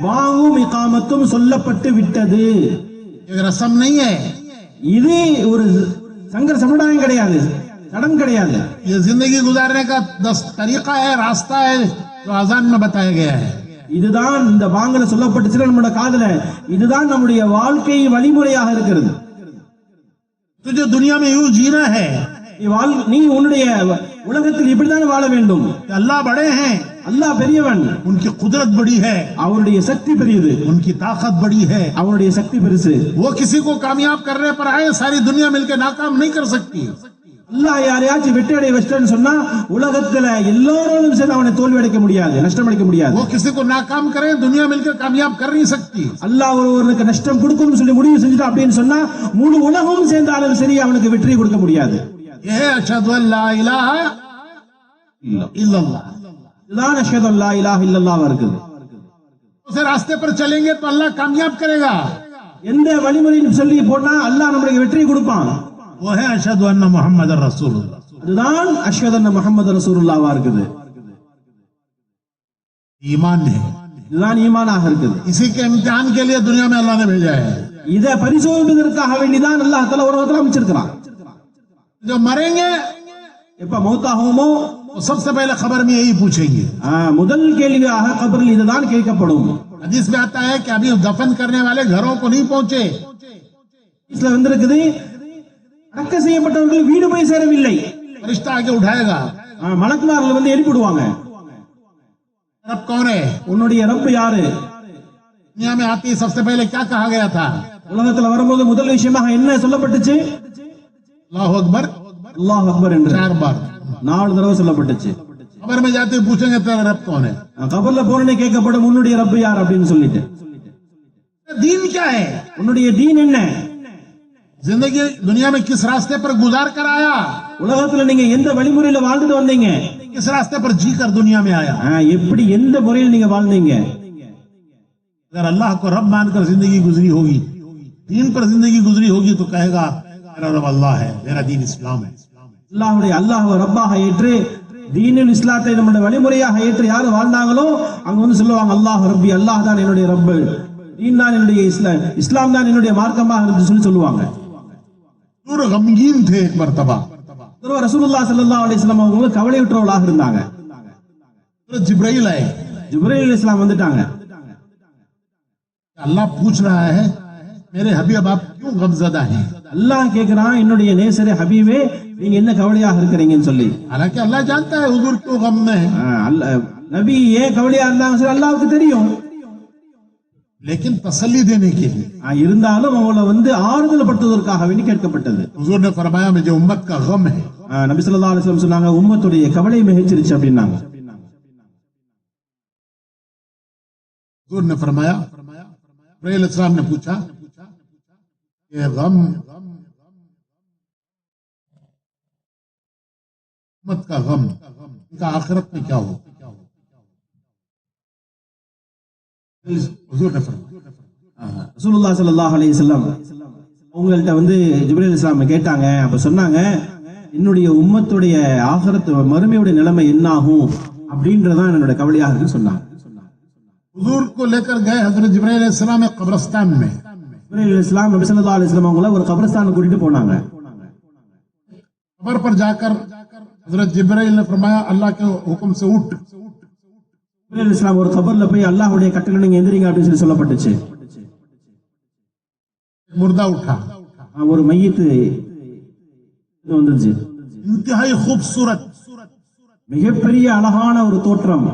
வாங்கும் இகாமத்தும் சொல்லப்பட்டு விட்டது. एक रस्म नहीं है, இது ஒரு சங்கர சமுதாயம் கிடையாது, சடம் கிடையாது. ये जिंदगी गुजारने का तरीका है, रास्ता है जो अजान में बताया गया है. இதுதான் இந்த வாங்கல சொல்லப்பட்டுச்சு நம்முடைய காதுல, இதுதான் நம்முடைய வாழ்க்கை வழிமுறையாக இருக்கிறது. तो जो दुनिया में यूं जीना है, நீ உன்னுடைய உலகத்தில் இப்படிதான் வாழ வேண்டும். अल्लाह बड़े हैं, அல்லாஹ் பெரியவன், उनकी कुदरत बड़ी है, அவருடைய சக்தி பெரியது, उनकी ताकत बड़ी है, அவருடைய சக்தி பெருசு. वो किसी को कामयाब करने पर आए, सारी दुनिया मिलकर नाकाम नहीं कर सकती. அல்லாஹ் யாரையாச்சும் வெற்றி அடைய வச்சிட்டேன்னு சொன்னா உலகத்துல எல்லாரோடும் சேர்ந்து அவனை தோல்வி அடைக்க முடியாது, நஷ்டம் அடைக்க முடியாது. वो किसी को नाकाम करे, दुनिया मिलकर कामयाब कर नहीं सकती. அல்லாஹ் ஒருவனுக்கு நஷ்டம் கொடுக்கணும்னு சொல்லி முடிவு செஞ்சுட்டா அப்படின்னு சொன்னா முழு உலகமும் சேர்ந்தாலும் சரி அவனுக்கு வெற்றி கொடுக்க முடியாது. ये अशहदु अल्ला इलाहा इल्लल्लाह, இதுதான் அஷ்ஹது அல்லா இலாஹ இல்லல்லாஹ் இருக்குது. उसे रास्ते पर चलेंगे तो अल्लाह कामयाब करेगा. எந்த வழிமுறைன்னு சொல்லி போனா அல்லாஹ் நமக்கு வெற்றி கொடுப்பான். वो है अशहदु अन्ना मुहम्मद रसूलुल्लाह. அதுதான் அஷ்ஹது அன்ன முஹம்மது ரசூலுல்லாஹ் இருக்குது. ईमान है, இதுதான் ஈமானாக இருக்குது. इसी के इम्तिहान के लिए दुनिया में अल्लाह ने भेजा है. இத பரிசோதனைக்காக வேண்டிதான் அல்லாஹ் தஆலா உலகத்துல அமைச்சிருக்கான். जो मरेंगे எப்ப மௌத்தாகுமோ वो सबसे पहले खबर में यही पूछेंगे. முதல் கேள்வியாக கபரில் இதுதான் கேட்கப்படும். हदीस में आता है कि अभी दफन करने वाले घरों को नहीं पहुंचे. இதுல வந்திருக்குது அடக்க செய்யப்பட்டவர்கள் வீடு போய் சேரவில்லை. फरिश्ता आके उठाएगा. மலக்குமார்கள் வந்து எழுப்பிடுவாங்க. रब कौन है? உன்னுடைய ரப்பு யாரு? दुनिया में आती सबसे पहले क्या कहा गया था? உலகத்துல வரும்போது முதல் விஷயமாக என்ன சொல்லப்பட்டுச்சு? अल्लाहु अकबर, அல்லாஹ் அக்பர் என்று 4 बार 4 தடவை சொல்லப்பட்டுச்சு. खबर में जाते पूछेंगे तेरा रब कौन है? கபர்ல போறனே கேட்கப்படும் உன்னுடைய ரப்பு யார் அப்படின்னு சொல்லிட்டு. दीन क्या है? உன்னுடைய தீன் என்ன? जिंदगी दुनिया में किस रास्ते पर गुजार कर आया? உலகத்துல நீங்க எந்த வழிமுறையில வாழ்ந்துட்டு வந்தீங்க? किस रास्ते पर जी कर दुनिया में आया? எப்படி எந்த முறையில் நீங்க வாழ்ந்தீங்க? अगर अल्लाह को रब मानकर जिंदगी गुजरी होगी, दीन पर जिंदगी गुजरी होगी, तो कहेगा मेरा रब अल्लाह है, मेरा दीन इस्लाम है. அல்லாஹ்வை ரப்பாக ஏற்று தீனுல் இஸ்லாத்தை நம்முடைய வழிமுறையாக ஏற்று யாரு வாழ்ந்தாங்களோ அங்க வந்து சொல்லுவாங்க அல்லாஹ் ரப்பி, அல்லாஹ் தான் என்னுடைய ரப்பு, தீன் தான் என்னுடைய இஸ்லாம் தான் என்னுடைய மார்க்கமாக என்று சொல்லி சொல்லுவாங்க. गमगीन थे एक मर्तबा. ரசூலுல்லாஹ் ஸல்லல்லாஹு அலைஹி வஸல்லம் அவங்க கவலையுற்றவர்களாக இருந்தாங்க. जिब्राइल आए. जिब्राइल अलैहिस्सलाम வந்துட்டாங்க. अल्लाह पूछ रहा है मेरे हबीब आप क्यों गमज़दा हैं? அல்லாஹ் கேக்குறான் என்னுடைய நேசரே ஹபீபே நீங்க என்ன கவலையாக இருக்கிறீங்கன்னு சொல்லி. हालांकि अल्लाह जानता है हुजूर क्यों गम में है. நபி ஏன் கவலையா இருந்தாங்க சரி அல்லாஹ்வுக்கு தெரியும். लेकिन तसल्ली देने के लिए இருந்தாலும் அவங்கள வந்து ஆறுதல் படுத்துவதற்காக வேண்டி கேட்கப்பட்டது. हुजूर ने फरमाया मुझे उम्मत का गम है. நபி ஸல்லல்லாஹு அலைஹி வஸல்லம் சொன்னாங்க உம்மத்துடைய கவலை மிகச்சிருச்சு அப்படின்னாங்க. हुजूर ने फरमाया, जिब्राइल अलैहिस्सलाम ने पूछा ये गम उम्मत का गम इनका आखिरत में क्या हो? हुजूर ने फरमाया ரசூலுல்லாஹ் ஸல்லல்லாஹு அலைஹி வஸல்லம் அவங்கள்ட்ட வந்து ஜிப்ரீல் அலைஹிஸ்ஸலாம் கேட்டாங்க. அப்ப சொன்னாங்க என்னுடைய உம்மத்துடைய ஆகிரத் மறுமையுடைய நிலைமை என்ன ஆகும் அப்படின்றதான் என்னோட கவலையாக இருக்குன்னு சொன்னாங்க. हुजूर को लेकर गए हजरत जिब्राइल अलैहिस्सलाम एक कब्रिस्तान में. जिब्राइल अलैहिस्सलाम नबी सल्लल्लाहु अलैहि वसल्लम அவங்கள ஒரு கபரஸ்தானுக்கு கூட்டிட்டு போனாங்க. कब्र पर जाकर हजरत जिब्राइल ने फरमाया अल्लाह के हुक्म से उठ. जिब्राइल अलैहिस्सलाम ஒரு கபர்ல போய் அல்லாஹ்வுடைய கட்டளை நீங்க எந்திரிங்க அப்படின்னு சொல்லி சொல்லப்பட்டுச்சு. मुर्दा उठा. ஒரு மையத்து வந்துச்சு. इंतहाई खूबसूरत மிகப்பெரிய அழகான ஒரு தோற்றம்,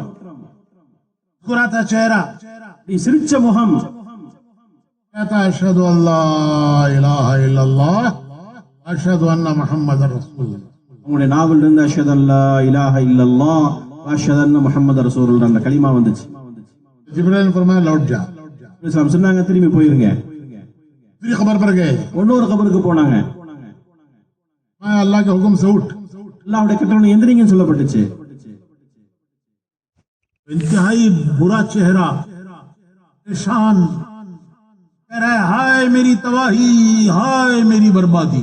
मुस्कुराता चेहरा, சிரிச்ச முகம். कहता अशहदु अल्ला इलाहा इल्लल्लाह अशहदु अन्ना मुहम्मदर रसूलुल्लाह. உங்களுடைய நாவில் இருந்து அஷ்ஹது அல்லா இலாஹ இல்லல்லாஹ் வ அஷ்ஹது அன்ன முஹம்மது ரசூலுல்லாஹ் அந்த கலிமா வந்துச்சு. जिब्राइल ने फरमाया लौट जा, இஸ்லாம் சொன்னாங்க திரும்பி போயிருங்க. फिर खबर पर गए, இன்னொரு கபருக்கு போனாங்க. अल्लाह के हुक्म से उठ, அல்லாஹ்வுடைய கட்டளை எந்திரிங்கன்னு சொல்லப்பட்டுச்சு. इंतहाई बुरा चेहरा, परेशान, कह रहा है हाय मेरी तबाही, हाय मेरी बर्बादी.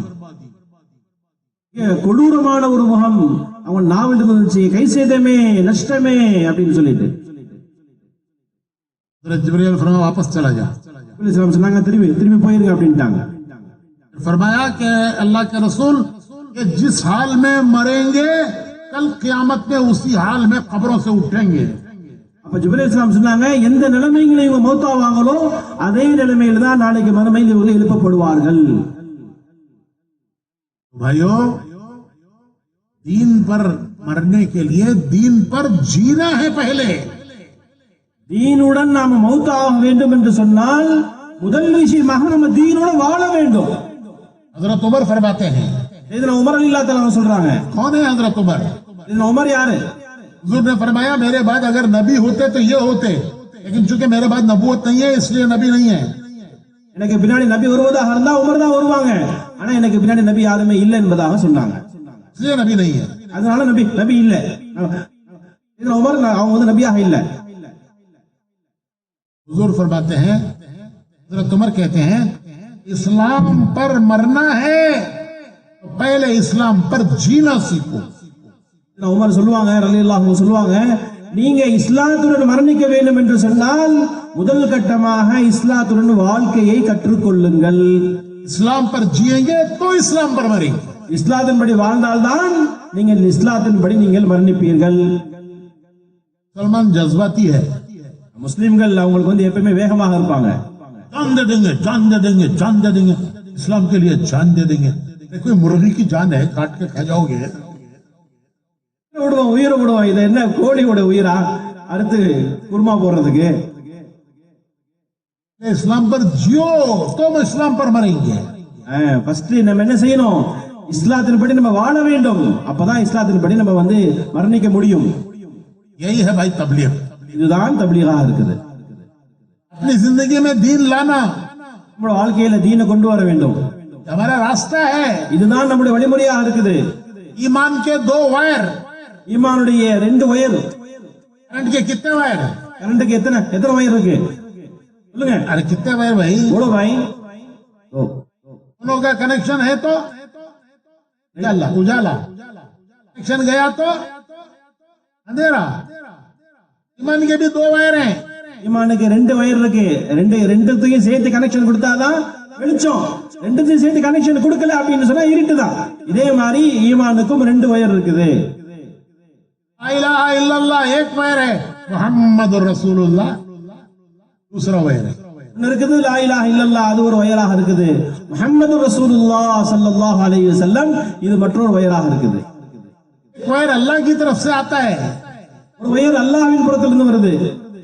கொடூரமான ஒரு முகம் அவன் நாவில் இருந்துச்சு, கை சேதமே நஷ்டமே அப்படின்னு சொல்லிட்டு. जिब्राइल फरमाया वापस चला जा, இஸ்லாம் சொன்னாங்க திரும்பி போயிருங்க அப்படின்ட்டாங்க. फरमाया कि अल्लाह के रसूल कि जिस हाल में मरेंगे कल क़यामत में उसी हाल में कब्रों से उठेंगे. அப்ப ஜிப்ரீல் இஸ்லாம் சொன்னாங்க எந்த நிலைமையில இவங்க மௌத்தாவாங்களோ அதே நிலைமையில தான் நாளைக்கு மறுமையில் இவங்க எழுப்பப்படுவார்கள். भाइयों, दीन पर मरने के लिए दीन पर जीना है. पहले தீனுடன் நாம மௌத்தாக வேண்டும் என்று சொன்னால் முதல் விஷயமாக நம்ம தீனுடன் வாழ வேண்டும். हजरत उमर फरमाते हैं, இதுல உமர் ரலியல்லாஹு தஆலா சொல்றாங்க. कौन है हजरत उमर? இதுல உமர் யாரு? हुजूर ने फरमाया मेरे बाद अगर नबी होते तो ये होते, लेकिन चूंकि मेरे बाद नबूवत नहीं है इसलिए नबी नहीं है. எனக்கு பின்னாடி நபி வருவதாக இருந்தா உமர் தான் வருவாங்க, ஆனா எனக்கு பின்னாடி நபி யாருமே இல்லை என்பதாக சொன்னாங்க. इसलिए नबी नहीं है. அதனால நபி இல்ல. இதுல உமர் அவங்க வந்து நபியாக இல்ல. हुजूर फरमाते हैं, हजरत उमर कहते हैं इस्लाम पर मरना है तो पहले इस्लाम पर जीना सीखो. உமர் சொல்லுவாங்க, ரலியல்லாஹு அன்ஹு சொல்லுவாங்க, நீங்க இஸ்லாத்துடன் மரணிக்க வேண்டும் என்று சொன்னால் முதல் கட்டமாக இஸ்லாத்துடன் வாழ்க்கையை கற்றுக்கொள்ளுங்கள். इस्लाम पर जिएंगे तो इस्लाम पर मरेंगे. இஸ்லாத்தின்படி வாழ்ந்தால்தான் நீங்கள் இஸ்லாத்தின்படி நீங்கள் மரணிப்பீர்கள். सलमान जज्बाती है, முஸ்லிம்கள் அவங்களுக்கு வந்து எப்பவுமே வேகமாக இருப்பாங்க. जान दे देंगे, जान दे देंगे, जान दे देंगे, इस्लाम के लिए जान दे देंगे. कोई मुर्गी की जान है, काट के खा जाओगे. விடுவோம், உயிரை விடுவோம். இது என்ன கோழியோட உயிரா அடுத்து குருமா போடுறதுக்கு? इस्लाम पर जियो तो हम इस्लाम पर मरेंगे. ஃபர்ஸ்ட் நம்ம என்ன செய்யணும்? இஸ்லாத்தின்படி நம்ம வாழ வேண்டும். அப்பதான் இஸ்லாத்தின்படி நம்ம வந்து மரணிக்க முடியும். यही है भाई तबलीग. இதுதான் தப்லீகா இருக்குது. अपनी जिंदगी में दीन लाना நம்மளோட வாழ்க்கையில தீனை கொண்டு வர வேண்டும். हमारा रास्ता है. இதுதான் நம்முடைய வழிமுறையாக இருக்குது. ईमान के 2 वायर, ஈமானுடைய 2 வயர். करंट के कितने वायर? கரண்ட்டுக்கு எத்தனை வயர் இருக்கு சொல்லுங்க? अरे कितने वायर भाई? बोलो भाई. दोनों का कनेक्शन है तो उजाला, उजाला. कनेक्शन गया तो अंधेरा. ईमान के भी 2 वायर हैं. ஈமானுக்கு 2 வயர் இருக்கு. ரெண்டுத்தையும் சேர்த்து கனெக்ஷன் கொடுத்தாதான் வெளிச்சம். ரெண்டுத்தையும் சேர்த்து கனெக்ஷன் கொடுக்கல அப்படின்னு சொன்னா இருட்டுதான். இதே மாதிரி ஈமானுக்கும் 2 வயர் இருக்குது. ला इलाहा इल्लल्लाह एक वायर है, मुहम्मदुर रसूलुल्लाह दूसरा वायर है. ஒன்னு இருக்குது லா இலாஹ இல்லல்லாஹ், அது ஒரு வயராக இருக்குது. முஹம்மது ரசூலுல்லாஹ் ஸல்லல்லாஹு அலைஹி வஸல்லம் இது மற்றொரு வயராக இருக்குது. एक वायर अल्लाह की तरफ से आता है, ஒரு வயர் அல்லாஹ்வின் புறத்திலிருந்து வருது.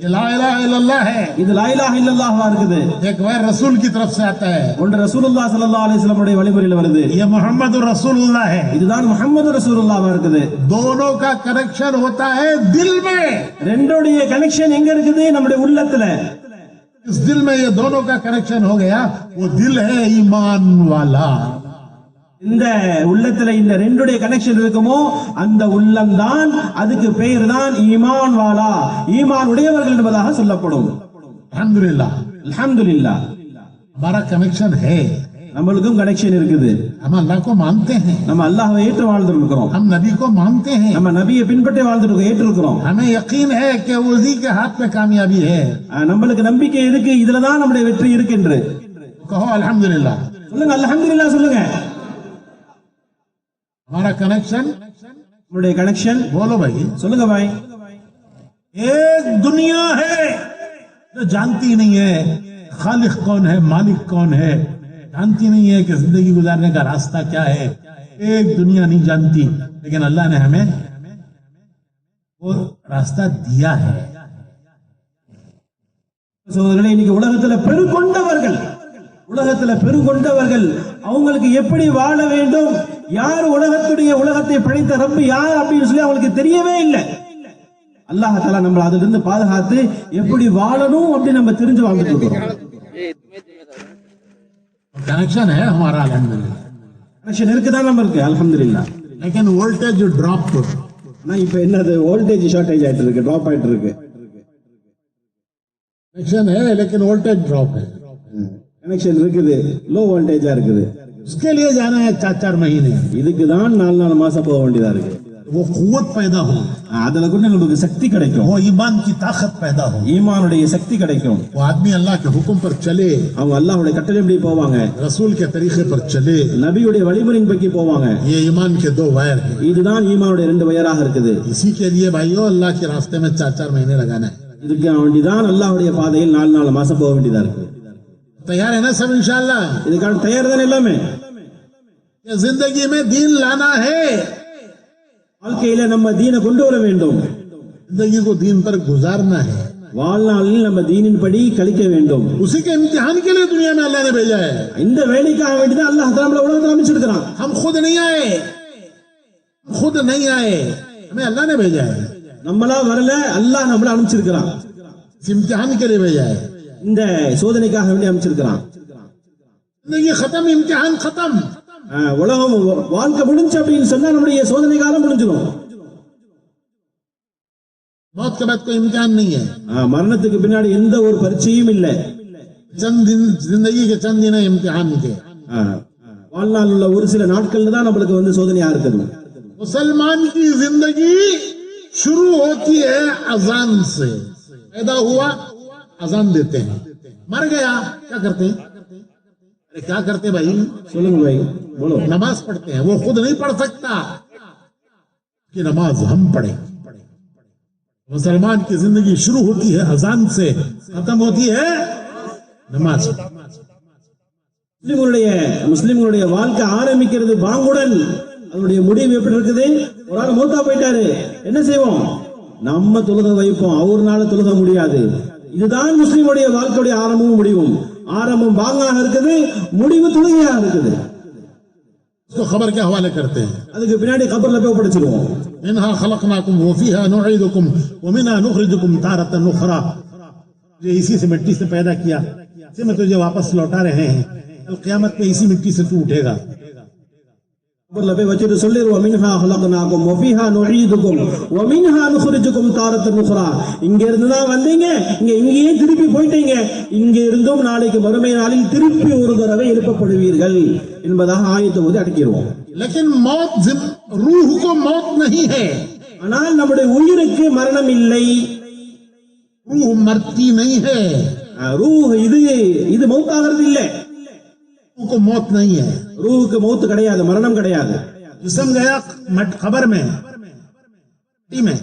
ये ला इलाहा इल्लल्लाह है. இது லா இலாஹ இல்லல்லாஹ்வா இருக்குது. एक वायर रसूल की तरफ से आता है, ஒன்று ரசூலுல்லாஹ் ஸல்லல்லாஹு அலைஹி வஸல்லம் உடைய வழிமுறையில் வருது. ये मुहम्मदुर रसूलुल्लाह है. இதுதான் முஹம்மது ரசூலுல்லாஹ்வா இருக்குது. दोनों का कनेक्शन होता है दिल में. ரெண்டோடைய கனெக்ஷன் எங்க இருக்குது? நம்முடைய உள்ளத்துல. इस दिल में ये दोनों का कनेक्शन हो गया, वो दिल है ईमान वाला. இந்த உள்ளத்துல இந்த ரெண்டுடைய கனெக்ஷன் இருக்குமோ அந்த உள்ளம் தான், அதுக்கு பெயர் தான் ஈமான் வாலா, ஈமான் உடையவர்கள் என்பதாக சொல்லப்படும். अल्हम्दुलिल्लाह, அல்ஹம்துலில்லாஹ். हमारा कनेक्शन है. நம்மளுக்கும் கனெக்ஷன் இருக்குது. हम अल्लाह को मानते हैं, நம்ம அல்லாஹ்வை ஏற்று வாழ்ந்திருக்கிறோம். हम नबी को मानते हैं, நம்ம நபியை பின்பற்றி வாழ்ந்திருக்கோம், ஏற்றிருக்கிறோம். हमें यकीन है कि उसी के हाथ में कामयाबी है. நம்மளுக்கு நம்பிக்கை இருக்கு, இதுலதான் நம்முடைய வெற்றி இருக்குன்று. कहो अल्हम्दुलिल्लाह. சொல்லுங்க அல்ஹம்துலில்லாஹ் சொல்லுங்க. हमारा कनेक्शन, நம்முடைய கனெக்ஷன் बोलो भाई. சொல்லுங்க பாய். एक दुनिया है जो जानती नहीं है खालिक कौन है, मालिक कौन है, जानती नहीं है कि जिंदगी गुजारने का रास्ता क्या है. एक दुनिया नहीं जानती, लेकिन अल्लाह ने हमें वो रास्ता दिया है. சோதரர்களே, இன்னைக்கு உலகத்துல பெருங்கொண்டவர்கள் அவங்களுக்கு எப்படி வாழ வேண்டும், யார் உலகத்தை படைத்த ரப்பு யார் அப்படின்னு சொல்லி அவங்களுக்கு தெரியவே இல்லை. அல்லாஹ் தஆலா நம்மள அதிலிருந்து இருந்து பாதுகாத்து எப்படி வாழணும் அப்படி நம்ம தெரிஞ்சு வாழ்ந்துட்டு இருக்கோம். कनेक्शन है हमारा अल्हम्दुलिल्लाह, கனெக்ஷன் இருக்குதான் நம்ம இருக்கு அல்ஹம்துலில்லாஹ். लेकिन वोल्टेज ड्रॉप ஆனா இப்ப என்னது வோல்டேஜ் ஷார்டேஜ் ஆயிட்டு இருக்கு, டிராப் ஆயிட்டு இருக்கு. कनेक्शन है लेकिन वोल्टेज ड्रॉप है, கனெக்ஷன் இருக்குது, லோ வோல்டேஜா இருக்குது. उसके लिए जाना है 4-4 महीने, இதுக்கு தான் 4 மாசம் போக வேண்டியதா இருக்கு. वो कुव्वत पैदा हो, அதுல கூட நமக்கு சக்தி கிடைக்கும், वो ईमान की ताकत पैदा हो, ஈமானுடைய சக்தி கிடைக்கும். वो आदमी अल्लाह के हुक्म पर चले, அவங்க அல்லாஹ்வுடைய கட்டளைப்படி போவாங்க, रसूल के तरीके पर चले, நபியுடைய வழிமுறையின் பற்றி போவாங்க. ये ईमान के 2 वायर हैं. இதுதான் ஈமானுடைய 2 வயராக இருக்குது. इसी के लिए भाइयों अल्लाह के रास्ते में 4-4 महीने लगाना है. இதுக்கு வேண்டிதான் அல்லாஹ்வுடைய பாதையில் 4 மாசம் போக வேண்டியதா இருக்கு. तैयार है ना सब इंशाअल्लाह? இதுக்கான தயார் தானே எல்லாமே? ये जिंदगी में दीन लाना है, வாழ்க்கையில நம்ம தீனை கொண்டு வர வேண்டும், जिंदगी को दीन पर गुजारना है, வாழ்நாளில் நம்ம தீனின் படி கழிக்க வேண்டும். उसी के इम्तिहान के लिए दुनिया में अल्लाह ने भेजा है. இந்த வேலைக்காக வேண்டிதான் அல்லாஹ் நம்மள உலகத்துல அமைச்சிருக்கிறான். हम खुद नहीं आए, हमें अल्लाह ने भेजा है. நம்மளா வரல, அல்லாஹ் நம்மள அனுப்பிச்சிருக்கிறான். इस इम्तिहान के लिए भेजा है. இந்த சோதனைக்காக வேண்டி அமைச்சிருக்கிறான். जिंदगी खत्म, इम्तिहान खत्म. உலகம் வாழ்க்கை முடிஞ்சு அப்படின்னு சொன்னா நம்முடைய சோதனை காலம் முடிஞ்சிடும். मौत के बाद कोई इम्तिहान नहीं है. மரணத்துக்கு பின்னாடி எந்த ஒரு பரீட்சையும் இல்லை. चंद दिन जिंदगी के चंद दिन है इम्तिहान के. வாழ்நாள் உள்ள ஒரு சில நாட்கள்ல தான் நம்மளுக்கு வந்து சோதனையா இருக்குது. मुसलमान की जिंदगी शुरू होती है अजान से. पैदा हुआ, अजान देते हैं, मर गया क्या करते हैं? अरे क्या करते भाई? சொல்லுங்க भाई, बोलो. नमाज पढ़ते हैं. वो खुद नहीं पढ़ सकता कि नमाज हम पढ़े. मुसलमान की जिंदगी शुरू होती है अजान से, खत्म होती है नमाज. முஸ்லிம்களுடைய வாழ்க்கை ஆரம்பிக்கிறது பாங்குடன், அதனுடைய முடிவு எப்படி இருக்குது? ஒரு ஆள் மூத்தா போயிட்டாரு, என்ன செய்வோம்? நம்ம தொழுக வைப்போம், அவர்னால தொழுக முடியாது. இதுதான் முஸ்லிமுடைய வாழ்க்கையுடைய ஆரம்பமும் முடிவும். ஆரம்பம் பாங்காக இருக்குது, முடிவு தொழுகையாக இருக்குது. उसको खबर के हवाले करते हैं. அதுக்கு பின்னாடி கபர்ல போய் படிச்சிருவோம். मिन्हा खलकनाकुम व फीहा नुईदुकुम व मिन्हा नुखरिजुकुम तारतन उखरा. ये इसी से मिट्टी से पैदा किया, इसी में तुझे वापस लौटा रहे हैं. कल क़यामत में इसी मिट्टी से तू उठेगा. கபர்ல போய் வச்சிட்டு சொல்லிடுவோம், மின்ஹா ஹலக்னாகும் வ ஃபீஹா நுஈதுகும் வ மின்ஹா நுக்ரிஜுகும் தாரத்தன் உக்ரா. இங்க இருந்து தான் வந்தீங்க, இங்கேயே திருப்பி போயிட்டீங்க, இங்க இருந்தும் நாளைக்கு மறுமை நாளில் திருப்பி ஒரு தடவை எழுப்பப்படுவீர்கள் என்பதாக ஆயத்தை ஓதி அடக்கிடுவோம். लेकिन मौत रूह को मौत नहीं है. ஆனால் நம்முடைய உயிருக்கு மரணம் இல்லை, रूह मरती नहीं है. ரூஹ் இது மௌத்தாகிறது இல்லை. रूह को मौत नहीं है. ரூஹுக்கு மௌத் கிடையாது, மரணம் கிடையாது. जिस्म गया खबर में, में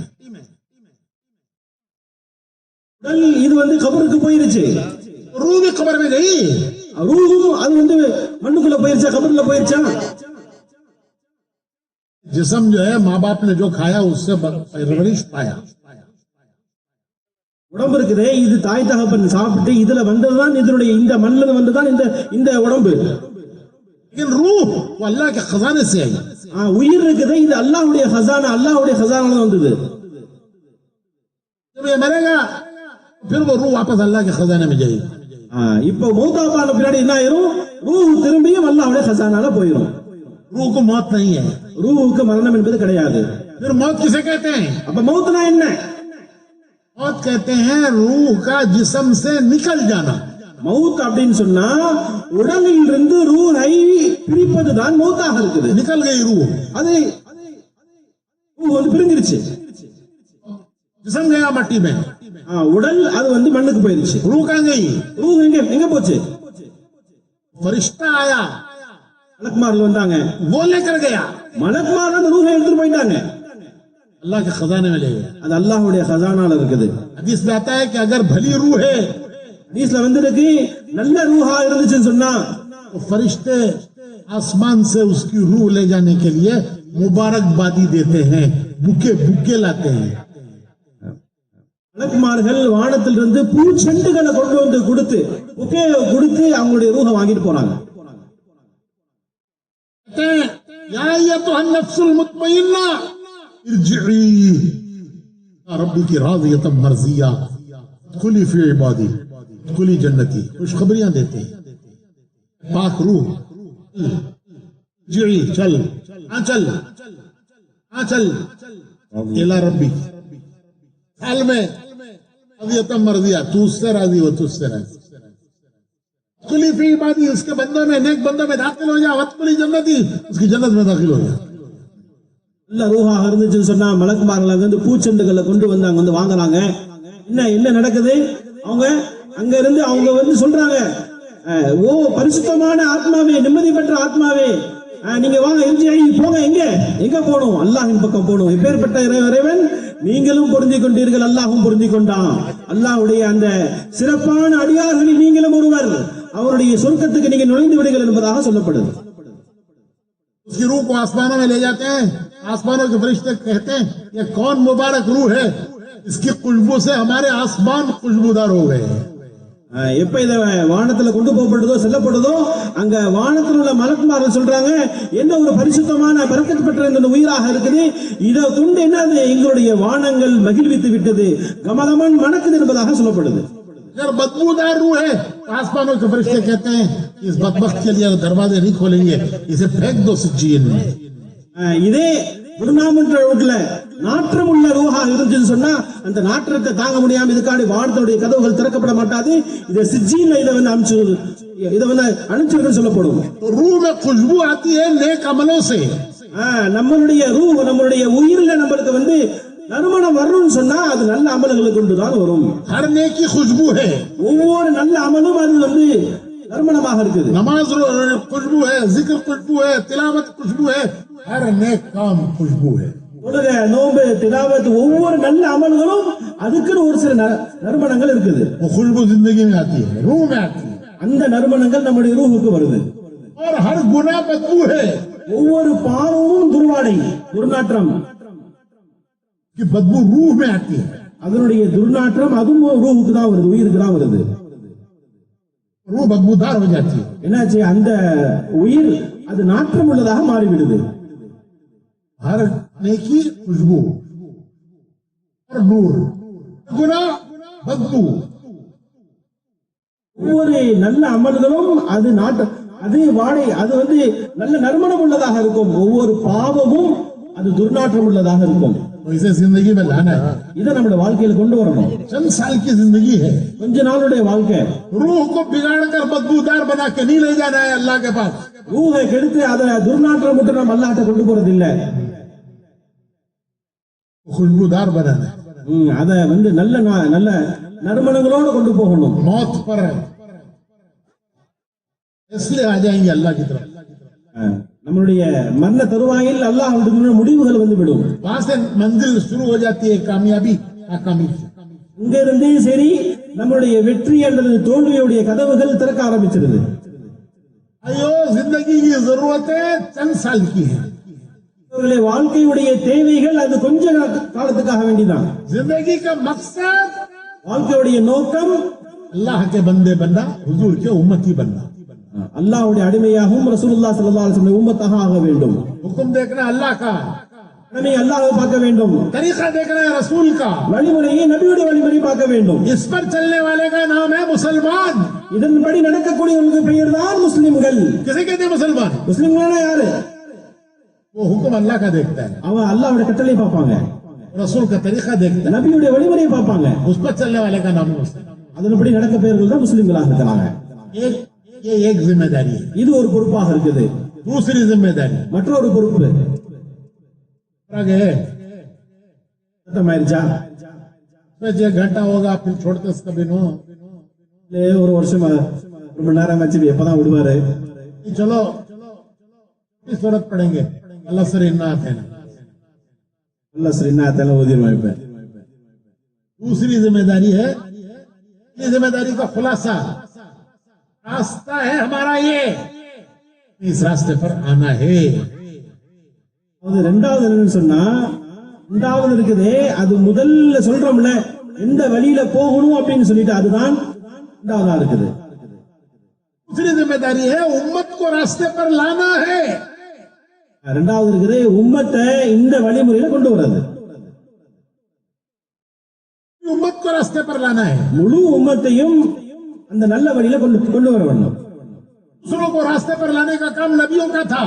உடல் இது வந்து கபருக்கு போயிருச்சு, रूह भी खबर में गई. ரூஹும் அது வந்து மண்ணுக்குள்ள போயிருச்சா, கபருக்குள்ள போயிருச்சா? जिस्म जो है माँ बाप ने जो खाया उससे परवरिश पाया. உடம்பு இருக்குது, இது தாய் தகப்பன் சாப்பிட்டு இதுல வந்ததுதான், இதனுடைய இந்த மண்ணில் வந்ததுதான் இந்த உடம்பு. लेकिन रूह वो अल्लाह के खजाने से आई. உயிர் இருக்குது, இது அல்லாஹ்வுடைய खजाना, அல்லாஹ்வுடைய खजाना வந்தது. जब ये मरेगा फिर वो रूह वापस अल्लाह के खजाने में जाएगी. இப்போ மௌத்தாபான பின்னாடி என்ன ஆயிரும்? ரூஹ் திரும்பியும் அல்லாஹ்வுடைய खजानाல போயிடும். रूह को मौत नहीं है. ரூஹுக்கு மரணம் என்பது கிடையாது. फिर मौत किसे कहते हैं? அப்ப மௌத்னா என்ன? मौत कहते हैं रूह का जिस्म से निकल जाना. மௌத் அப்படின்னு சொன்னா உடலில் இருந்து ரூஹை பிரிப்பதுதான் மௌத்தாக இருக்குது. निकल गई रूह, அது ரூஹ் வந்து பிரிஞ்சிருச்சு. जिस्म गया मट्टी में, உடல் அது வந்து மண்ணுக்கு போயிருச்சு. रूह कहाँ गई? ரூஹ் எங்க போச்சு? फरिश्ता आया, மலக்குமார்கள் வந்தாங்க, वो लेकर गया. மலக்குமார் அந்த ரூஹை எடுத்துட்டு போயிட்டாங்க. अल्लाह के खजाने में ले गया. அது அல்லாஹ்வுடைய खजानाல இருக்குது. हदीस में आता है कि अगर भली रूह है ஹதீஸ்ல வந்திருக்கு, நல்ல ரூஹா இருந்துச்சுன்னு சொன்னா तो फरिश्ते आसमान से उसकी रूह ले जाने के लिए मुबारकबादी देते हैं, बुके बुके लाते हैं. மலக்குமார்கள் வானத்திலிருந்து பூச்செண்டுகளை கொண்டு வந்து கொடுத்து கொடுத்து அவங்களுடைய ரூஹை வாங்கிட்டு போறாங்க. या अय्युहा नफ्सुल मुतमइन्ना इरजिई रब्बी की राज़ियतम मर्ज़िया खुली फी इबादी खुली जन्नती, खुशखबरियां देते हैं। पाक रूह जी चल चल चल इला रब्बी, साल में राज़ियतम मर्ज़िया, तू उससे राजी हो, तुझसे राजी, खुली फी इबादी, उसके बंदों में, नेक बंदों में दाखिल हो जा, वत्कुली जन्नती, उसकी जन्नत में दाखिल हो जा। நல்ல ரூஹாக இருந்துச்சுன்னு சொன்னா மலக்குமார்கள் அங்க வந்து பூச்செண்டுகளை கொண்டு வந்து அங்க வந்து வாங்குறாங்க. என்ன நடக்குது? அவங்க அங்க இருந்து அவங்க வந்து சொல்றாங்க, ஓ பரிசுத்தமான ஆத்மாவே, நிம்மதி பெற்ற ஆத்மாவே, நீங்க வாங்க, போங்க. எங்க போகணும்? அல்லாஹ்வின் பக்கம் போகணும். எப்பேற்பட்ட இறைவன் நீங்களும் பொருந்திக் கொண்டீர்கள், அல்லாஹும் பொருந்திக் கொண்டான். அல்லாஹ்வுடைய அந்த சிறப்பான அடியார்களில் நீங்களும் ஒருவர், அவருடைய சொர்க்கத்துக்கு நீங்க நுழைந்து விடுங்கள் என்பதாக சொல்லப்படுது. उसकी रूह को आसमानों में ले जाते हैं, आसमानों के फरिश्ते कहते हैं ये कौन मुबारक रूह है, इसकी खुशबू से हमारे आसमान खुशबूदार हो गए। எப்ப இத வானத்துல கொண்டு போகப்படுதோ, செல்லப்படுதோ, அங்க வானத்தில் உள்ள மலக்குமார்கள் சொல்றாங்க, என்ன ஒரு பரிசுத்தமான பரக்கத் பெற்ற இந்த உயிராக இருக்குது, இதை கொண்டு என்னது எங்களுடைய வானங்கள் மகிழ்வித்து விட்டது, கமகமன் மணக்குது என்பதாக சொல்லப்படுது. अगर बदबूदार रूह है, आसमानों के फरिश्ते कहते हैं इस बदबख्त के लिए दरवाजे नहीं खोलेंगे, इसे फेंक दो सिज्जीन में। இதே குருநாமன்ற ரோட்ல நாற்றம் உள்ள ரூஹா இருந்துச்சுன்னு சொன்னா அந்த நாற்றத்தை தாங்க முடியாம இதுக்காண்டி வானத்துடைய கதவுகள் திறக்கப்பட மாட்டாது. இதை சிஜ்ஜீன்ல இதை வந்து அனுப்பிச்சு சொல்லப்படும். रूह में खुशबू आती है नेक अमलों से। நம்மளுடைய ரூஹ், நம்மளுடைய உயிர்ல நம்மளுக்கு வந்து நறுமணம் வரணும்னு சொன்னா அது நல்ல அமல்களை கொண்டுதான் வரும். हर नेक की खुशबू है, ஒவ்வொரு நல்ல அமலும் அது வந்து நறுமணமாக இருக்குது. नमाज खुशबू है, जिक्र खुशबू है, तिलावत खुशबू है, हर नेक काम खुशबू है। தொழுகை, நோன்பு, திலாவத், ஒவ்வொரு நல்ல அமல்களும் அதுக்குன்னு ஒரு சில நறுமணங்கள் இருக்குது. वो खुशबू जिंदगी में आती है, रूह में आती है। அந்த நறுமணங்கள் நம்முடைய ரூஹுக்கு வருது. और हर गुनाह बदबू है, ஒவ்வொரு பாவமும் துர்வாடை, துர்நாற்றம், कि बदबू रूह में आती है। அதனுடைய துர்நாற்றம் அதுவும் ரூஹுக்கு தான் வருது, உயிருக்கு தான் வருது. रूह बदबूदार हो जाती है। என்னாச்சு? அந்த உயிர் அது நாற்றம் உள்ளதாக மாறிவிடுது. हर नेकी खुशबू और नूर, गुनाह बदबू। ஒவ்வொரு நல்ல அமல்களும் அது அது வாடை, அது வந்து நல்ல நறுமணம் உள்ளதாக இருக்கும். ஒவ்வொரு பாவமும் அது துர்நாற்றம் உள்ளதாக இருக்கும். इसे जिंदगी में लाना है, இதை நம்ம வாழ்க்கையில கொண்டு வரணும். चंद साल की जिंदगी है, கொஞ்ச நாளுடைய வாழ்க்கை. रूह को बिगाड़ कर बदबूदार बना के नहीं ले जाना है अल्लाह के पास। ரூஹை கெடுத்து அதை துர்நாற்றம் மட்டும் நம்ம அல்லாஹ்ட்ட கொண்டு போறது இல்ல, खुशबूदार बनाना है। அத வந்து நல்ல நறுமணங்களோடு கொண்டு போகணும். मौत पर इसलिए आ जाएंगे अल्लाह की तरफ। நம்மளுடைய மரண தருவாயில் அல்லாஹ்வுடைய முடிவுகள் வந்து விடும். वहां से मंजिल शुरू हो जाती है कामयाबी नाकामी। இங்க இருந்தே சரி நம்மளுடைய வெற்றி அல்லது தோல்வியுடைய கதவுகள் திறக்க ஆரம்பிச்சிருது. अयो जिंदगी की जरूरतें चंद साल की है, அவர்களுடைய வாழ்க்கையுடைய தேவைகள் அது கொஞ்ச காலத்துக்காக வேண்டிதான். जिंदगी का मकसद வாழ்க்கையுடைய नोக்கம் अल्लाह के बंदे बनना, हुजूर के उम्मती बनना, அல்லாஹ்வுடைய அடிமையாகவும் ரசூலுல்லாஹ் ஸல்லல்லாஹு அலைஹி வஸல்லம் உம்மத்தாக ஆக வேண்டும். हुक्म देखना अल्लाह का, கடமை அல்லாஹ்வை பார்க்க வேண்டும். तरीका देखना है रसूल का, வழிமுறையை நபியுடைய வழிமுறை பார்க்க வேண்டும். इस पर चलने वाले का नाम है मुसलमान। இதன்படி நடக்கக்கூடியவர்களுக்கு பெயர் தான் முஸ்லிம்கள். किसे कहते हैं मुसलमान? முஸ்லிம்களா யாரு? वो हुक्म अल्लाह का देखता है, அவன் अल्लाह்வுடைய கட்டளை பார்ப்பாங்க, रसूल का तरीका देखता है, நபியுடைய வழிமுறையை பார்ப்பாங்க. उस पर चलने वाले का नाम है मुसलमान। அதன்படி நடக்க பெயர்கள் தான் முஸ்லிம்களாக இருக்கிறாங்க. ये एक जिम्मेदारी है। இது ஒரு பொறுப்பாக இருக்குது. दूसरी जिम्मेदारी மற்றொரு பொறுப்பு आगे சத்தமாயிருச்சா? एक घंटा होगा फिर छोड़ते कभी नो, ஒரு வருஷம் ஒரு மணி நேரம் ஆச்சு, எப்பதான் விடுவாரு? चलो सूरत पढ़ेंगे अल्लाह सर इन्ना आते हैं। அல்ல சரி, என்ன ஆத்தாலும் ஓதிடுவான். இப்ப दूसरी जिम्मेदारी है, ये जिम्मेदारी का खुलासा, रास्ता है हमारा ये, इस रास्ते पर आना है। அது ரெண்டாவது என்னன்னு சொன்னா, ரெண்டாவது இருக்குதே அது முதல்ல சொல்றோம்ல எந்த வழியில போகணும் அப்படின்னு சொல்லிட்டு, அதுதான் ரெண்டாவதா இருக்குது. दूसरी जिम्मेदारी है उम्मत को रास्ते पर लाना है। ரெண்டாவது இருக்குது உம்மத்தை இந்த வழிமுறையில கொண்டு வர்றது. उम्मत को रास्ते पर लाना है, முழு உம்மத்தையும் அந்த நல்ல வழியில கொண்டு வர வேண்டும். दूसरों को रास्ते पर लाने का काम नबियों का था.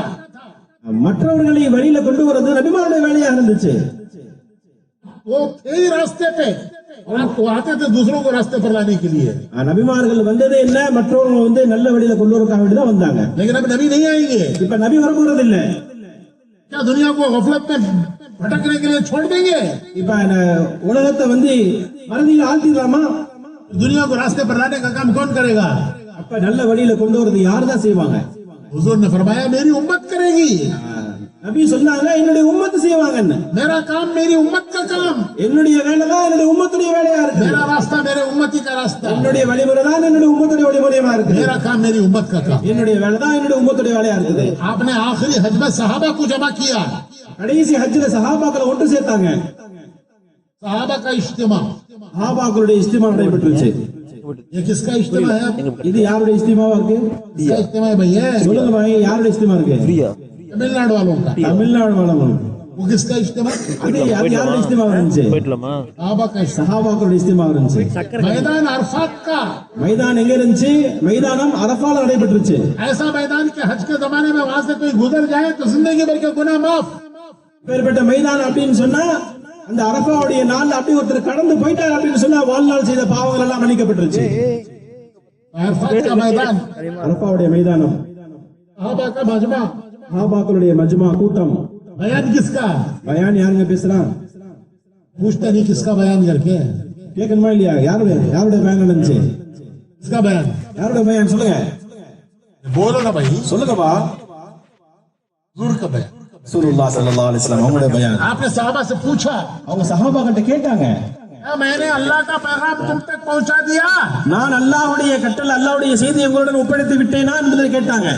மற்றவர்களை வழியில கொண்டு வரது நபிமாருடைய வேலையா இருந்துச்சு. वो थे ही रास्ते पे, वो आते थे दूसरों को रास्ते पर लाने के लिए. நபிமார்கள் வந்ததே இல்ல, மற்றவங்க நல்ல வழியில கொண்டு வரதுக்காக வேண்டி தான் வந்தாங்க. लेकिन अब नबी नहीं आएंगे. இப்ப நபி வர போறது இல்ல. क्या दुनिया को गफलत में भटकने के लिए छोड़ देंगे? இப்ப உலகத்தை மறதியில் ஆழ்த்திடலாமா? दुनिया को रास्ते पर लाने का काम कौन करेगा? அப்ப நல்ல வழியில கொண்டு வரது யார் தான் செய்வாங்க? हुजूर ने फरमाया मेरी उम्मत करेगी. நபி சொன்னாங்க என்னுடைய உம்மத்து செய்வாங்கன்னு. मेरा काम मेरी उम्मत का काम. என்னுடைய வேலை தான் என்னுடைய உம்மத்துடைய வேலையா இருக்கு. मेरा रास्ता मेरे उम्मती का रास्ता. என்னுடைய வழிமுறை தான் என்னுடைய உம்மத்துடைய வழிமுறையா இருக்கு. मेरा काम मेरी उम्मत का काम. என்னுடைய வேலை தான் என்னுடைய உம்மத்துடைய வேலையா இருக்குது. आपने आखिरी हज में सहाबा को जमा किया. கடைசி ஹஜ்ல சஹாபாக்களை ஒன்று சேர்த்தாங்க. सहाबा का इज्तिमा. சஹாபாக்களுடைய இஸ்திமா நடைபெற்றுச்சு. ये किसका इज्तिमा है? இது யாருடைய இஸ்திமாவா இருக்கு? किसका इज्तिमा है भैया? சொல்லுங்க भाई, யாருடைய இஸ்திமா இருக்கு? तमिलनाडु वालों का. தமிழ்நாடு வாழணும். वो किसका इज्तिमा? அது யாருடைய இஸ்திமா இருந்துச்சு? सहाबा का इज्तिमा. சஹாபாக்களுடைய இஸ்திமா இருந்துச்சு. मैदान अरफात का. மைதானம் எங்க இருந்துச்சு? மைதானம் அரஃபால நடைபெற்றுச்சு. ऐसा मैदान के हज के जमाने में वहां से कोई गुजर जाए तो जिंदगी भर के गुनाह माफ. பேர்பட்ட மைதானம் அப்படின்னு சொன்னா அந்த அரஃபாவுடைய நாள் அப்படி ஒருத்தர் கடந்து போயிட்டார் அப்படின்னு சொன்னா வாழ்நாள் செய்த பாவங்கள் எல்லாம் மன்னிக்கப்பட்டுருச்சு. अरफात का मैदान. அரஃபாவுடைய மைதானம். सहाबा का मजमा. சஹாபாக்களுடைய மஜ்மா கூட்டம். बयान किसका? பயான் யாருங்க பேசுறான்? पूछता नहीं किसका बयान करके. கேட்கணுமா இல்லையா? யாருடைய பயான் நடந்துச்சு? किसका बयान? யாருடைய பயான் சொல்லுங்க. बोलो ना भाई. சொல்லுங்கப்பா. हुजूर का बयान. ரசூலுல்லாஹ் ஸல்லல்லாஹு அலைஹி வஸல்லம் அவங்களுடைய பயான். आपने सहाबा से पूछा, அவங்க சஹாபாக்கிட்ட கேட்டாங்க, क्या मैंने अल्लाह का पैगाम तुम तक पहुंचा दिया? நான் அல்லாஹ்வுடைய கட்டளை அல்லாஹ்வுடைய செய்தியை உங்களுடன் ஒப்படைத்து விட்டேனா என்பதை கேட்டாங்க.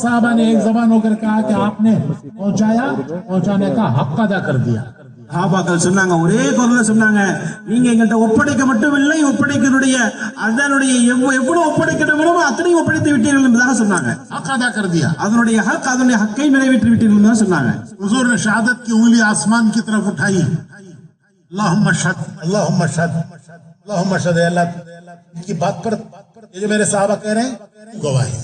साहबा ने एक जबान होकर कहा कि आपने पहुंचाया, पहुंचाने का हक अदा कर दिया. சஹாபாக்கள் சொன்னாங்க, ஒரே குரல்ல சொன்னாங்க, நீங்க எங்கள்கிட்ட ஒப்படைக்க மட்டும் இல்லை, ஒப்படைக்கக்கூடிய அதனுடைய எவ்வளவு ஒப்படைக்கணுமோ அத்தனையும் ஒப்படைத்து விட்டீர்கள் என்பதாக சொன்னாங்க. हक अदा कर दिया. அதனுடைய ஹக்கை நிறைவேற்றி விட்டீர்கள் என்பதாக சொன்னாங்க. हुजूर ने शहादत की उंगली आसमान की तरफ उठाई. अल्लाहुम्मा शहद, अल्लाहुम्मा शहद, अल्लाहुम्मा शहद. अल्लाह की बात पर ये जो मेरे सहाबा कह रहे हैं गवाही.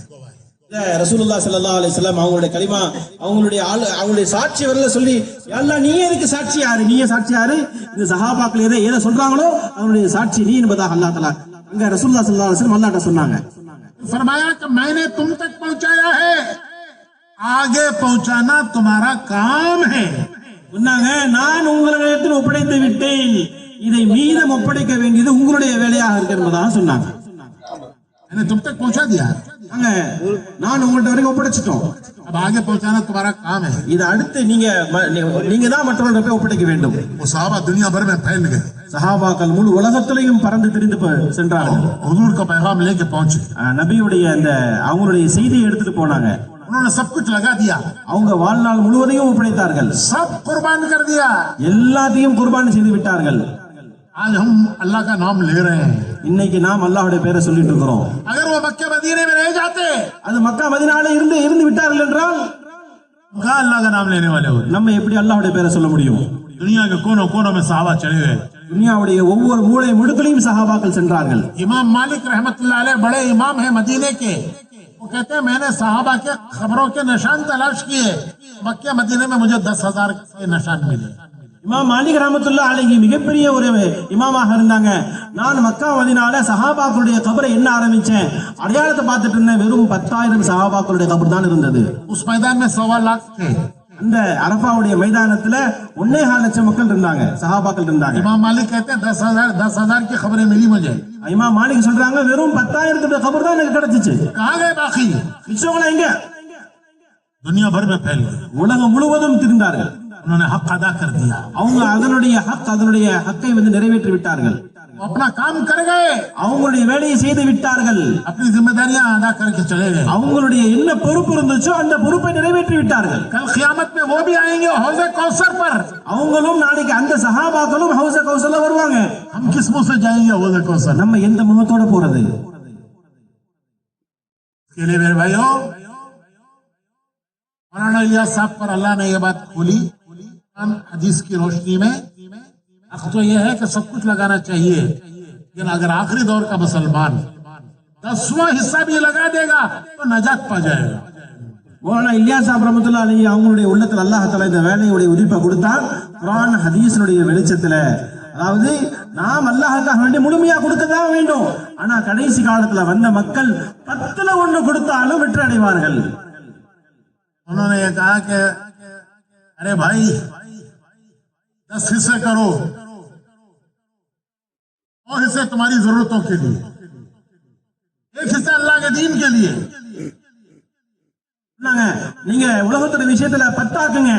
ரசூலுல்லாஹ் ஸல்லல்லாஹு அலைஹி வஸல்லம் அவங்களுடைய கலிமா அவங்களுடைய சாட்சி வரல சொல்லி, அல்லாஹ் நீ எதுக்கு சாட்சி யாரு? நீயே சாட்சி யாரு? இந்த சஹாபாக்கள் எதை சொல்றாங்களோ அவங்களுடைய சாட்சி நீ என்பதாக அல்லாஹ் தஆலா அங்க ரசூலுல்லாஹ் ஸல்லல்லாஹு அலைஹி வஸல்லம் அல்லாஹ்ட்ட சொன்னாங்க. फरमाया कि मैंने तुम तक पहुंचाया है, आगे पहुंचाना तुम्हारा काम है. சொன்னாங்க, நான் உங்களிடத்தில் ஒப்படைத்து விட்டேன், இதை மீதம் ஒப்படைக்க வேண்டியது உங்களுடைய வேலையாக இருக்கு என்பதாக சொன்னாங்க. मैंने तुम तक पहुंचा दिया, நான் உங்கள்ட்ட வரைக்கும் ஒப்படைச்சிட்டோம், अब आगे पहुंचाना तुम्हारा काम है. இது அடுத்து நீங்க தான் மற்றவர்களிடம் ஒப்படைக்க வேண்டும். वो सहाबा दुनिया भर में फैल गए. சஹாபாக்கள் முழு உலகத்திலையும் பறந்து திரிந்து சென்றார்கள். हुजूर का पैगाम लेके पहुंचे. நபியுடைய அவங்களுடைய செய்தியை எடுத்துட்டு போனாங்க. उन्होंने सब कुछ लगा दिया. அவங்க வாழ்நாள் முழுவதையும் ஒப்படைத்தார்கள். सब कुर्बान कर दिया. எல்லாத்தையும் குர்பான் செய்து விட்டார்கள். आज हम अल्लाह का नाम ले रहे हैं. இன்னைக்கு நாம் அல்லாஹ்வுடைய பெயரை சொல்லிட்டு இருக்கிறோம். अगर वो मक्के मदीने में रह जाते, அது மக்கா மதீனால இருந்து விட்டார்கள் என்றால் कहाँ अल्लाह का नाम लेने वाले होते? நம்ம எப்படி அல்லாஹ்வுடைய பெயரை சொல்ல முடியும்? दुनिया के कोनों कोनों में सहाबा चले गए. துனியாவுடைய ஒவ்வொரு மூலை முடுக்கிலையும் சஹாபாக்கள் சென்றார்கள். इमाम मालिक रहमतुल्लाह अलैह बड़े इमाम है मदीने के. वो कहते हैं मैंने सहाबा के खबरों के निशान तलाश किए, मक्के मदीने में मुझे 10,000 के निशान मिले. இமாம் மாலிக் ரஹ்மத்துல்லாஹி அலைஹி மிகப்பெரிய ஒரு இமாமாக இருந்தாங்க. நான் மக்கா மதீனால சஹாபாக்களுடைய கபரை என்ன ஆரம்பிச்சேன், அடையாளத்தை பார்த்துட்டு இருந்தேன், வெறும் 10,000 சஹாபாக்களுடைய கபர் தான் இருந்தது. उस मैदान में 1.25 लाख थे. அந்த அரஃபாவுடைய மைதானத்துல 1.25 லட்சம் மக்கள் இருந்தாங்க, சஹாபாக்கள் இருந்தாங்க. इमाम मालिक कहते हैं 10,000 की खबरें मिली मुझे. இமாம் மாலிக் சொல்றாங்க, வெறும் 10,000 கபர் தான் எனக்கு கிடைச்சிச்சு. कहाँ गए बाकी? கிறிஸ்தவங்க எங்க? दुनिया भर में फैल गए. உலகம் முழுவதும் திரிந்தார்கள். उन्होंने हक अदा कर दिया. அவங்க அதனுடைய ஹக்கை நிறைவேற்றி விட்டார்கள். अपना काम कर गए, அவங்களுடைய வேலையை செய்து விட்டார்கள். अपनी जिम्मेदारियां अदा करके चले गए. அவங்களுடைய என்ன பொறுப்பு இருந்துச்சோ அந்த பொறுப்பை நிறைவேற்றி விட்டார்கள். कल क़यामत में वो भी आएंगे हौज़े कौसर पर. அவங்களும் நாளைக்கு அந்த சஹாபாக்களும் ஹௌஸே கௌசர்ல வருவாங்க. हम किस मुंह से जाएंगे हौज़े कौसर? நம்ம எந்த முகத்தோட போறது? इसके लिए मेरे भाइयों, मौलाना इलियास साहब पर अल्लाह ने ये बात खोली हदीस की रोशनी में हक तो यह है कि सब कुछ लगाना चाहिए, लेकिन अगर आखिरी दौर का मुसलमान 10वां हिस्सा भी लगा देगा तो नजात पा जाएगा। மௌலானா இல்யாஸ் சாப் ரஹ்மத்துல்லாஹி அலைஹி அவங்களுடைய உள்ளத்துல அல்லாஹ் தஆலா இந்த வேலையுடைய உதிப்பை கொடுத்தான். குர்ஆன் ஹதீஸினுடைய வெளிச்சத்துல, அதாவது நாம் அல்லாஹ்வுக்காக வேண்டி முழுமையா கொடுக்கதான் வேண்டும். ஆனா கடைசி காலத்துல வந்த மக்கள் 10ல 1 கொடுத்தாலும் வெற்றி அடைவார்கள். उन्होंने ये कहा कि अरे भाई 10 हिस्से करो, 9 हिस्से तुम्हारी जरूरतों के लिए, 1 हिस्सा अल्लाह के दीन के लिए। நீங்க உலகத்தோட விஷயத்துல 10 ஆக்குங்க,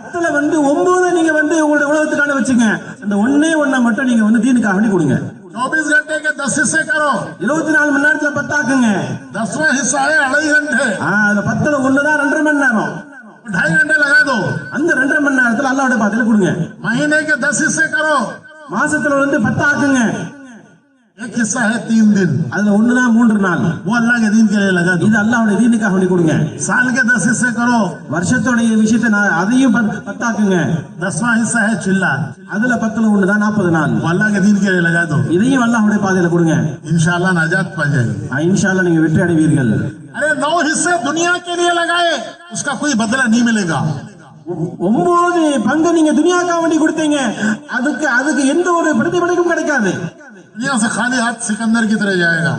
10ல 9 நீங்க உங்களுடைய உலகத்துக்கான வச்சுங்க. அந்த 1 மட்டும் நீங்க தீனுக்காக வேண்டி கொடுங்க. 24 घंटे के 10 हिस्से करो, 24 மணி நேரத்துல 10 ஆக்குங்க. 10वां हिस्सा है 2.5 घंटे, அந்த 10ல 1 தான் 2.5 மணி நேரம். 2.5 घंटे लगा दो, அந்த 2.5 மணி நேரத்துல அல்லாஹ்வுடைய பாதையில கொடுங்க. महीने के 10 हिस्से करो, மாசத்துல 10 ஆக்குங்க. 1 हिस्सा है 3 दिन, அதுல 1 தான் 3 நாள், वो अल्लाह के दीन के लिए लगा दो। இது அல்லாஹ்வுடைய தீனுக்காக வேண்டி கொடுங்க. साल के 10 हिस्से करो, வருஷத்தோட விஷயத்தை அதையும் 10 ஆக்குங்க. 10वां हिस्सा है चिल्ला, அதுல 10ல 1 தான் 40 நாள், वो अल्लाह के दीन के लिए लगा दो। இதையும் அல்லாஹ்வுடைய பாதையில கொடுங்க. इंशाअल्लाह नजात पा जाएगी। இன்ஷா அல்லாஹ் நீங்க வெற்றி அடைவீர்கள். अरे 9 हिस्से दुनिया के लिए लगाए, उसका कोई बदला नहीं मिलेगा। 9 பங்கு நீங்க துனியாக்காக வேண்டி கொடுத்தீங்க, அதுக்கு எந்த ஒரு பிரதிபலனும் கிடைக்காது. दुनिया से खाली हाथ सिकंदर की तरह जाएगा।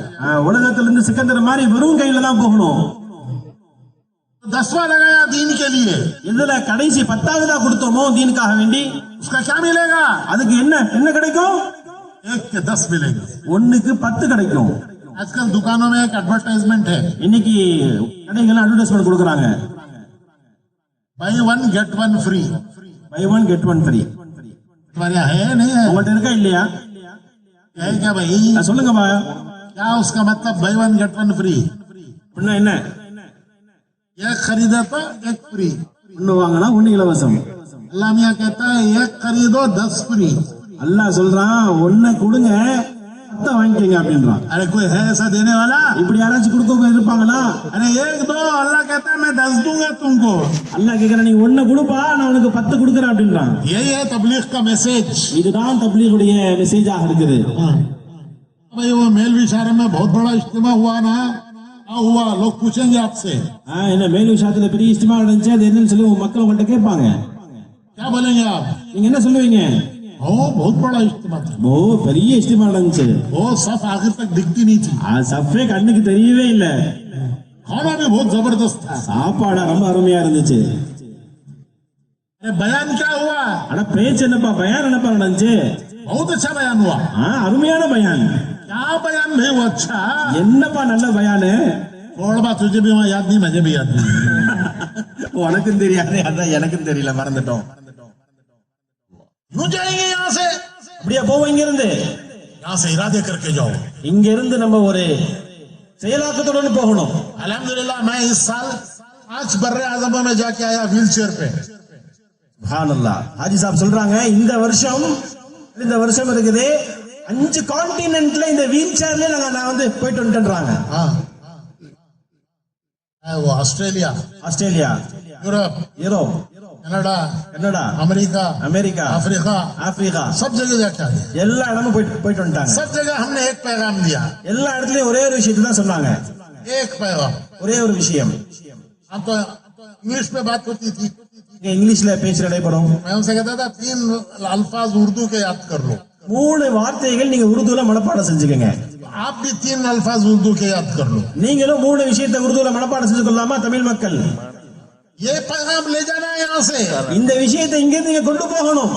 உலகத்திலிருந்து சிக்கந்தர் மாதிரி வெறும் கையில தான் போகணும். 10वां लगाया दीन के लिए, இதுல கடைசி 10ஆவதா கொடுத்தோமோ தீனுக்காக வேண்டி, उसका क्या मिलेगा? அதுக்கு என்ன கிடைக்கும்? 1 के 10 मिलेगा। 1க்கு 10 கிடைக்கும். आजकल दुकानों में एक एडवर्टाइजमेंट है, இன்னைக்கு கடைகள்ல அட்வர்டைஸ்மென்ட் கொடுக்கறாங்க, buy 1 get 1 free। buy 1 get 1 free. तुम्हारे यहाँ है नहीं है? உங்கள்ட்ட இருக்கா இல்லையா? है क्या भाई? சொல்லுங்கப்பா, क्या उसका मतलब buy 1 get 1 free? என்ன एक खरीदे तो 1 फ्री। ஒண்ணு வாங்கினா 1 இலவசம். अल्लाह मियां कहता है 1 खरीदो 10 फ्री। அல்லாஹ் சொல்றான் 1 கொடுங்க 10 வாங்கிக்கங்க அப்படின்றான். अरे कोई है ऐसा देने वाला? இப்படி யாராச்சும் கொடுக்க இருப்பாங்களா? अरे 1 दो, अल्लाह कहता है मैं 10 दूंगा तुमको। அல்லாஹ் கேக்குறான், நீ 1 கொடுப்பா, நான் உனக்கு 10 கொடுக்கறேன் அப்படின்றான். यही है तबलीग का मैसेज। இதுதான் தப்லீகுடைய மெசேஜாக இருக்குது. भाई वो मेल विचार में बहुत बड़ा इज्तिमा हुआ ना, हुआ, लोग पूछेंगे आपसे என்ன மேல் விஷயத்துல பெரிய இஸ்திமா நடந்துச்சு, அது என்னன்னு சொல்லி மக்கள் உங்கள்ட்ட கேட்பாங்க. क्या बोलेंगे आप? நீங்க என்ன சொல்லுவீங்க? बहुत बड़ा इज्तिमा था, ஓ பெரிய இஸ்திமா நடந்துச்சு, वो सफ आखिर तक दिखती नहीं थी, சஃபே கண்ணுக்கு தெரியவே இல்ல, खाना भी बहुत जबरदस्त था, சாப்பாடு ரொம்ப அருமையா இருந்துச்சு. अरे बयान क्या हुआ? ஆனா பேச்சு என்னப்பா, பயான் என்னப்பா நடந்துச்சு? बहुत अच्छा बयान हुआ। அருமையான பயான். क्या बयान भाई वो अच्छा? என்னப்பா நல்ல பயானு? थोड़ा बात तुझे भी वहां याद नहीं, मुझे भी याद नहीं। உனக்கும் தெரியாது, அதான் எனக்கும் தெரியல, மறந்துட்டோம். क्यों जाएंगे यहाँ से? அப்படியே போவோம், இங்க இருந்து यहाँ से इरादे करके जाओ। இங்க இருந்து நம்ம ஒரு செயலாக்கத்துடன் போகணும். अल्हम्दुलिल्लाह मैं इस साल 5 बर्रे आजमों में जाके आया व्हील चेयर पे। சுப்ஹானல்லாஹ். ஹாஜி சாப் சொல்றாங்க, இந்த வருஷம் இருக்குது 5 கான்டினென்ட்ல இந்த வீல் சேர்ல நான் போயிட்டு வந்துட்டேன்றாங்க. वो Australia, Europe, Canada, America, Africa सब जगह जाके आए। எல்லா இடமும் போயிட்டு வந்துட்டாங்க. सब जगह हमने एक पैगाम दिया, எல்லா இடத்துலயும் ஒரே ஒரு விஷயத்தை தான் சொன்னாங்க. एक पैगाम, ஒரே ஒரு விஷயம். हम तो इंग्लिश में बात होती थी, இங்கிலீஷ்ல பேச்சு நடைபெறும். मैं उनसे कहता था 3 अल्फाज उर्दू के याद कर लो। 3 வார்த்தைகள் நீங்க உருதுல மனப்பாடம் செஞ்சுக்கங்க. आप भी 3 अल्फाज उर्दू के याद कर लो। நீங்களும் 3 விஷயத்தை உருதுல மனப்பாடம் செஞ்சு கொள்ளலாமா தமிழ் மக்கள்? ये पैगाम ले जाना है यहाँ से। இந்த விஷயத்தை இங்க நீங்க கொண்டு போகணும்.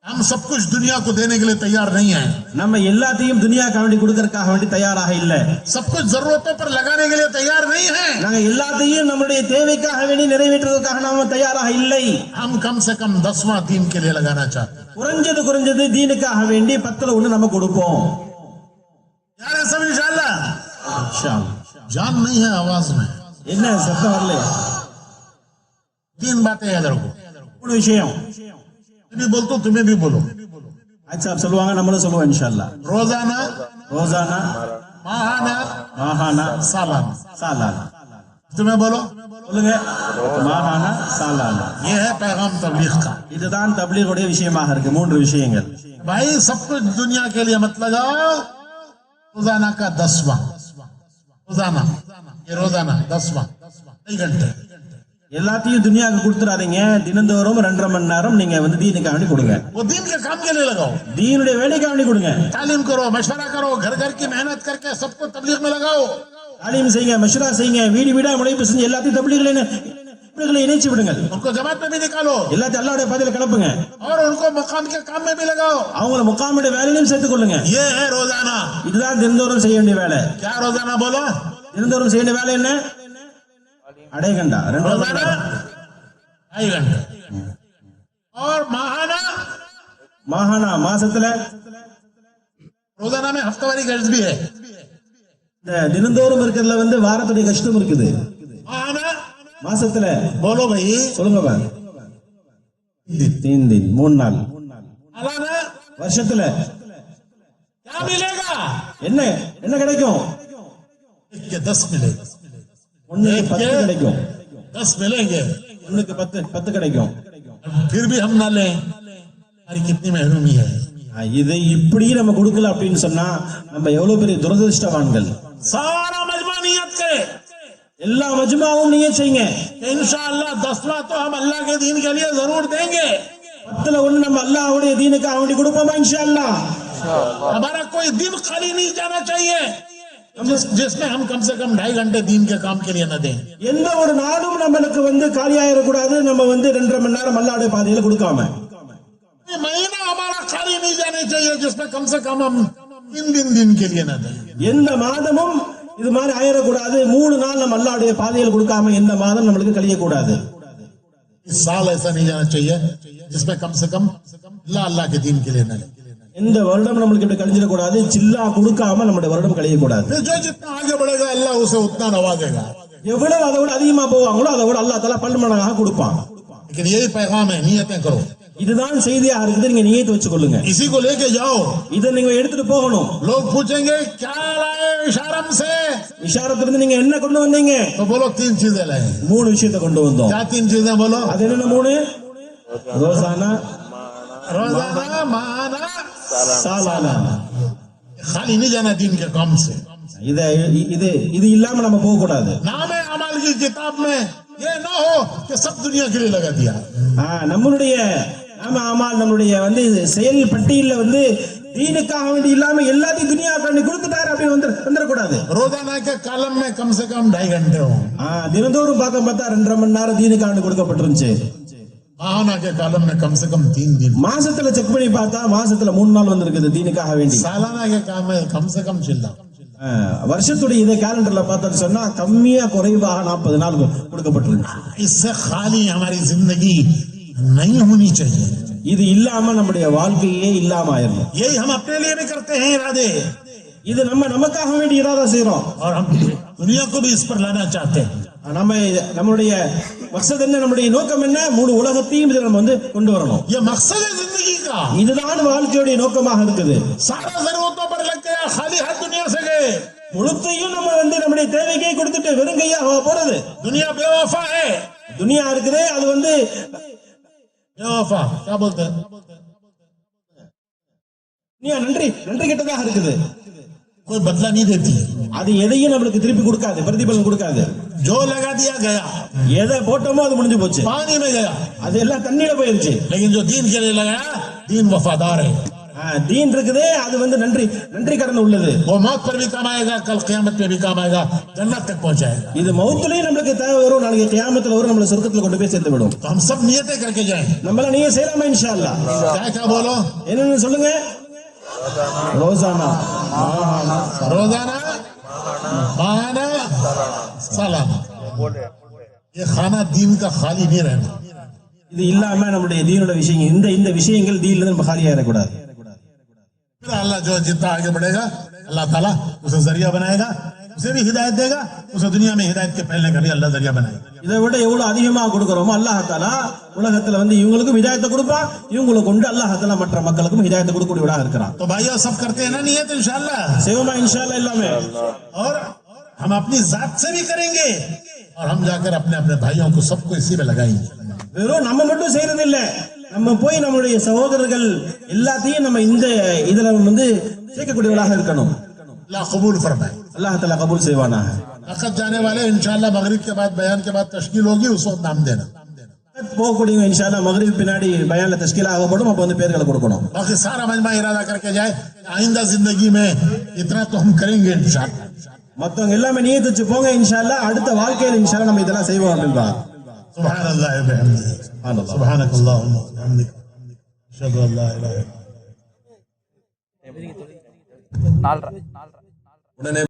हम सब कुछ दुनिया को देने के लिए तैयार नहीं है, நம்ம எல்லாத்தையும் துனியாக்காக வேண்டி கொடுக்கறதுக்காக வேண்டி தயாராக இல்ல. सब कुछ जरूरतों पर लगाने के लिए तैयार नहीं है, நாங்க எல்லாத்தையும் நம்மளுடைய தேவைக்காக வேண்டி நிறைவேற்றுவதற்காக நாம தயாராக இல்லை. हम कम से कम 10वां दीन के लिए लगाना चाहते हैं। குறைஞ்சது தீனுக்காக வேண்டி 10ல 1 நம்ம கொடுப்போம். यार सब इंशाल्लाह। इंशाल्लाह। जान नहीं है आवाज में, என்ன சத்தம் வரல? 3 बातें याद रखो। 3 விஷயம். मैं भी बोलता हूं, तुम्हें भी बोलो। अच्छा சொல்லுவாங்க, நம்மளும் சொல்லுவோம் இன்ஷாஅல்லாஹ். रोजाना, மாஹானா, सालाना। சாலானா. तुम्हें बोलो, சொல்லுங்க. மாகாணா சாலானா, ये है पैगाम तबलीग का। இதுதான் தப்லீகுடைய விஷயமாக இருக்கு. 3 விஷயங்கள். भाई सब कुछ दुनिया के लिए मत लगाओ, रोजाना का 10वां, रोजाना, ये रोजाना 10वां 2 घंटे எல்லாத்தையும் துனியாவுக்கு கொடுத்துறாதீங்க. தினந்தோறும் 2.5 மணி நேரம் நீங்க வந்து தீனுக்காக வேண்டி கொடுங்க. वो दीन के काम के लिए लगाओ, தீனுடைய வேலைக்காக வேண்டி கொடுங்க. तालीम करो, मशवरा करो, घर घर की मेहनत करके सबको तबलीग में लगाओ। தாலீம் செய்யுங்க, மஷ்வரா செய்யுங்க, வீடு வீடா முளைப்பு செஞ்சு எல்லாத்தையும் தப்லீகுல இணைச்சு விடுங்க. उनको जमात में भी निकालो எல்லாத்தையும் அல்லாஹ்வுடைய பாதையில கிளப்புங்க. और उनको मुकाम के काम में भी लगाओ। அவங்கள முகாமுடைய வேலையிலும் சேர்த்துக் கொள்ளுங்க. ये है रोजाना। இதுதான் தினந்தோறும் செய்ய வேண்டிய வேலை. क्या रोजाना बोलो? தினந்தோறும் செய்ய வேண்டிய வேலை என்ன? அடைகண்டா 2.5 மணி रोजाना நேரம் 2 घंटे और माहाना, மாகாணா மாசத்துல रोजाना में हफ्तावारी गर्ज भी है। இந்த தினந்தோறும் இருக்கிறதுல வந்து வாரத்துடைய கஷ்டம் இருக்குது. माहाना மாசத்துல बोलो भाई, சொல்லுங்க பா. 3 दिन 3 நாள். सालाना வருஷத்துல क्या मिलेगा? என்ன என்ன கிடைக்கும்? 1 के 10 मिलेगा, 1க்கு 10 கிடைக்கும். 10 मिलेंगे, 1க்கு 10 கிடைக்கும். फिर भी हम ना लें, हमारी कितनी महरूमी है। இதை இப்படி நம்ம கொடுக்கல அப்படின்னு சொன்னா நம்ம எவ்வளவு பெரிய துரதிருஷ்டவான்கள். सारा मजमा नियत करे, எல்லா மஜ்மாவும் நீங்க செய்யுங்க. इंशाअल्लाह 10वां तो हम अल्लाह के दीन के लिए जरूर देंगे। 10ல 1 நம்ம அல்லாஹ்வுடைய தீனுக்காக வேண்டி கொடுப்போமா இன்ஷா அல்லாஹ். हमारा कोई दिन खाली नहीं जाना चाहिए जिसमें हम कम से कम 2.5 घंटे दीन के काम के लिए न दें। எந்த ஒரு நாளும் நம்மளுக்கு வந்து காலியாயிர கூடாது. நம்ம வந்து 2.5 மணி நேரம் அல்லாஹ்வுடைய பாதையில கொடுக்காம. महीना हमारा खाली नहीं जाना चाहिए जिसमें कम से कम हम 3 दिन के लिए न दें। எந்த மாதமும் இது மாதிரி ஆயிரக்கூடாது. 3 நாள் நம்ம அல்லாஹ்வுடைய பாதையில கொடுக்காம எந்த மாதம் நம்மளுக்கு கழிய கூடாது. इस साल ऐसा नहीं जाना चाहिए जिसमें कम से कम अल्लाह के दीन के लिए न लें। இந்த வருடம் நம்மளுக்கு இப்படி கழிஞ்சிட கூடாது. சில்லா கொடுக்காம நம்மளுடைய வருடம் கழிய கூடாது. फिर जो जितना आगे बढ़ेगा अल्लाह उसे उतना नवाजेगा। எவ்வளவு அதை விட அதிகமா போவாங்களோ அதை விட அல்லாஹ் தஆலா பல்மடங்காக கொடுப்பான். लेकिन यही पैगाम है, नियतें करो, இதுதான் செய்தியா இருக்குது. நீங்க நியத்து வச்சுக்கொள்ளுங்க. इसी को लेके जाओ। இதை நீங்க எடுத்துட்டு போகணும். लोग पूछेंगे क्या लाए इशारम से, இஷாரத்திலிருந்து நீங்க என்ன கொண்டு வந்தீங்க? तो बोलो 3 चीजें लाए। 3 விஷயத்தை கொண்டு வந்தோம். क्या 3 चीजें बोलो? அது என்னென்ன 3? ரோசானா, रोजाना, माहाना, சாலானா. खाली नहीं जाना दीन के काम से। இது இல்லாம நம்ம போக கூடாது. नाम अमल की किताब में ये ना हो कि सब दुनिया के लिए लगा दिया। நம்மளுடைய நாம அமால் நம்மளுடைய வந்து செயல் பட்டியல்ல வந்து தீனுக்காக வேண்டி இல்லாம எல்லாத்தையும் துனியாவுக்கு கொடுத்துட்டாரு அப்படி வந்துடக்கூடாது. रोजाना के कॉलम में कम से कम 2.5 घंटे हो। தினந்தோறும் பார்த்தா 2.5 மணி நேரம் தீனுக்காக கொடுக்கப்பட்டிருந்துச்சு. माहाना के कॉलम में कम से कम 3 दिन। மாசத்துல செக் பண்ணி பார்த்தா மாசத்துல 3 நாள் வந்திருக்குது தீனுக்காக வேண்டி. सालाना के काम में कम से कम चिल्ला। வருஷத்துடைய இதை கேலண்டர்ல பார்த்தா சொன்னா கம்மியா குறைவாக 40 நாள் கொடுக்கப்பட்டிருந்துச்சு. इससे खाली हमारी जिंदगी नहीं होनी चाहिए। இது இல்லாம நம்முடைய வாழ்க்கையே இல்லாம ஆயிரும். यही हम अपने लिए भी करते हैं इरादे, இது நமக்காக வேண்டி இராதா செய்றோம். और हम दुनिया को भी इस पर लाना चाहते हैं। நம்முடைய மக்சத் என்ன, நம்முடைய நோக்கம் என்ன? முழு உலகத்தையும் இதில் நம்ம வந்து கொண்டு வரணும். ये मकसद है जिंदगी का, இதுதான் வாழ்க்கையுடைய நோக்கமாக இருக்குது. सारा जरूरतों पर लग गया, खाली हाथ दुनिया से गए। முழுத்தையும் நம்ம வந்து நம்முடைய தேவைக்கே கொடுத்துட்டு வெறுங்கையா போறது. दुनिया बेवफा है। துனியா இருக்குது அது வந்து बेवफा क्या बोलते हैं? துனியா நன்றி கெட்டதாக இருக்குது. कोई बदला नहीं देती, அது எதையும் நம்மளுக்கு திருப்பி கொடுக்காது, பிரதிபலன் கொடுக்காது. जो लगा दिया गया, எதை போட்டோமோ அது முடிஞ்சு போச்சு, पानी में गया। அது எல்லாம் தண்ணியில போயிருச்சு. लेकिन जो दीन के लिए लगाया, दीन वफादार है। தீன் இருக்குதே அது வந்து நன்றி கடன் உள்ளது. वो मौत पर भी काम आएगा, कल क़यामत में भी काम आएगा, जन्नत तक पहुंचाएगा। இது மௌத்துலயும் நம்மளுக்கு தேவை வரும், நாளைக்கு கியாமத்துல வரும், நம்மள சொர்க்கத்துல கொண்டு போய் சேர்த்து விடும். तो हम सब नियतें करके जाएं। நம்மள நீங்க செய்யலாமா இன்ஷா அல்லாஹ்? क्या बोलो? என்னன்னு சொல்லுங்க. रोजाना, माहाना, सालाना। ये खाना दीन का खाली नहीं रहना। இது இல்லாம நம்முடைய தீனோட விஷயங்கள் இந்த விஷயங்கள் தீன்ல நம்ம खाली ஆயிடக்கூடாது. फिर अल्लाह जो जितना आगे बढ़ेगा अल्लाह ताला उसे जरिया बनाएगा, उसे भी हिदायत देगा, उसे दुनिया में हिदायत के फैलने का भी अल्लाह जरिया बनाएगा। இதை விட எவ்வளவு அதிகமா கொடுக்கறோமோ அல்லாஹ் தஆலா உலகத்துல வந்து இவங்களுக்கும் ஹிதாயத்தை கொடுப்பான், இவங்களை கொண்டு அல்லாஹ் தஆலா மற்ற மக்களுக்கும் ஹிதாயத்தை கொடுக்கக்கூடியவராக இருக்கிறான். तो भाइयों सब करते हैं ना नियत इंशाअल्लाह, செய்வோமா இன்ஷா அல்லாஹ் எல்லாமே. और हम अपनी जात से भी करेंगे और हम जाकर अपने अपने भाइयों को सबको इसी में लगाएंगे। வெறும் நம்ம மட்டும் செய்யறது இல்ல, நம்ம போய் நம்மளுடைய சகோதரர்கள் எல்லாத்தையும் நம்ம இந்த இதுல வந்து சேர்க்கக்கூடியவர்களாக இருக்கணும். अल्लाह कबूल फरमाए। அல்லாஹ் தஆலா கபூல் செய்வானா. वक्त जाने वाले इंशाअल्लाह मगरिब के बाद बयान के बाद तश्कील होगी, उस वक्त नाम देना। போகக்கூடியவங்க இன்ஷா அல்லாஹ் மக்ரிப் பின்னாடி பயான்ல தஷ்கீல் ஆகப்படும், அப்ப வந்து பேர்களை கொடுக்கணும். बाकी सारा मजमा इरादा करके जाए, आइंदा जिंदगी में इतना तो हम करेंगे इंशाअल्लाह। மத்தவங்க எல்லாமே நியத் வச்சு போங்க, இன்ஷா அல்லாஹ் அடுத்த வாழ்க்கையில இன்ஷா அல்லாஹ் நம்ம இதெல்லாம் செய்வோம் அப்படின்பா. सुभानअल्लाह व बिहम्दिही, सुभानकल्लाहुम्मा व बिहम्दिक, अशहदु अल्ला इलाहा इल्लल्लाह।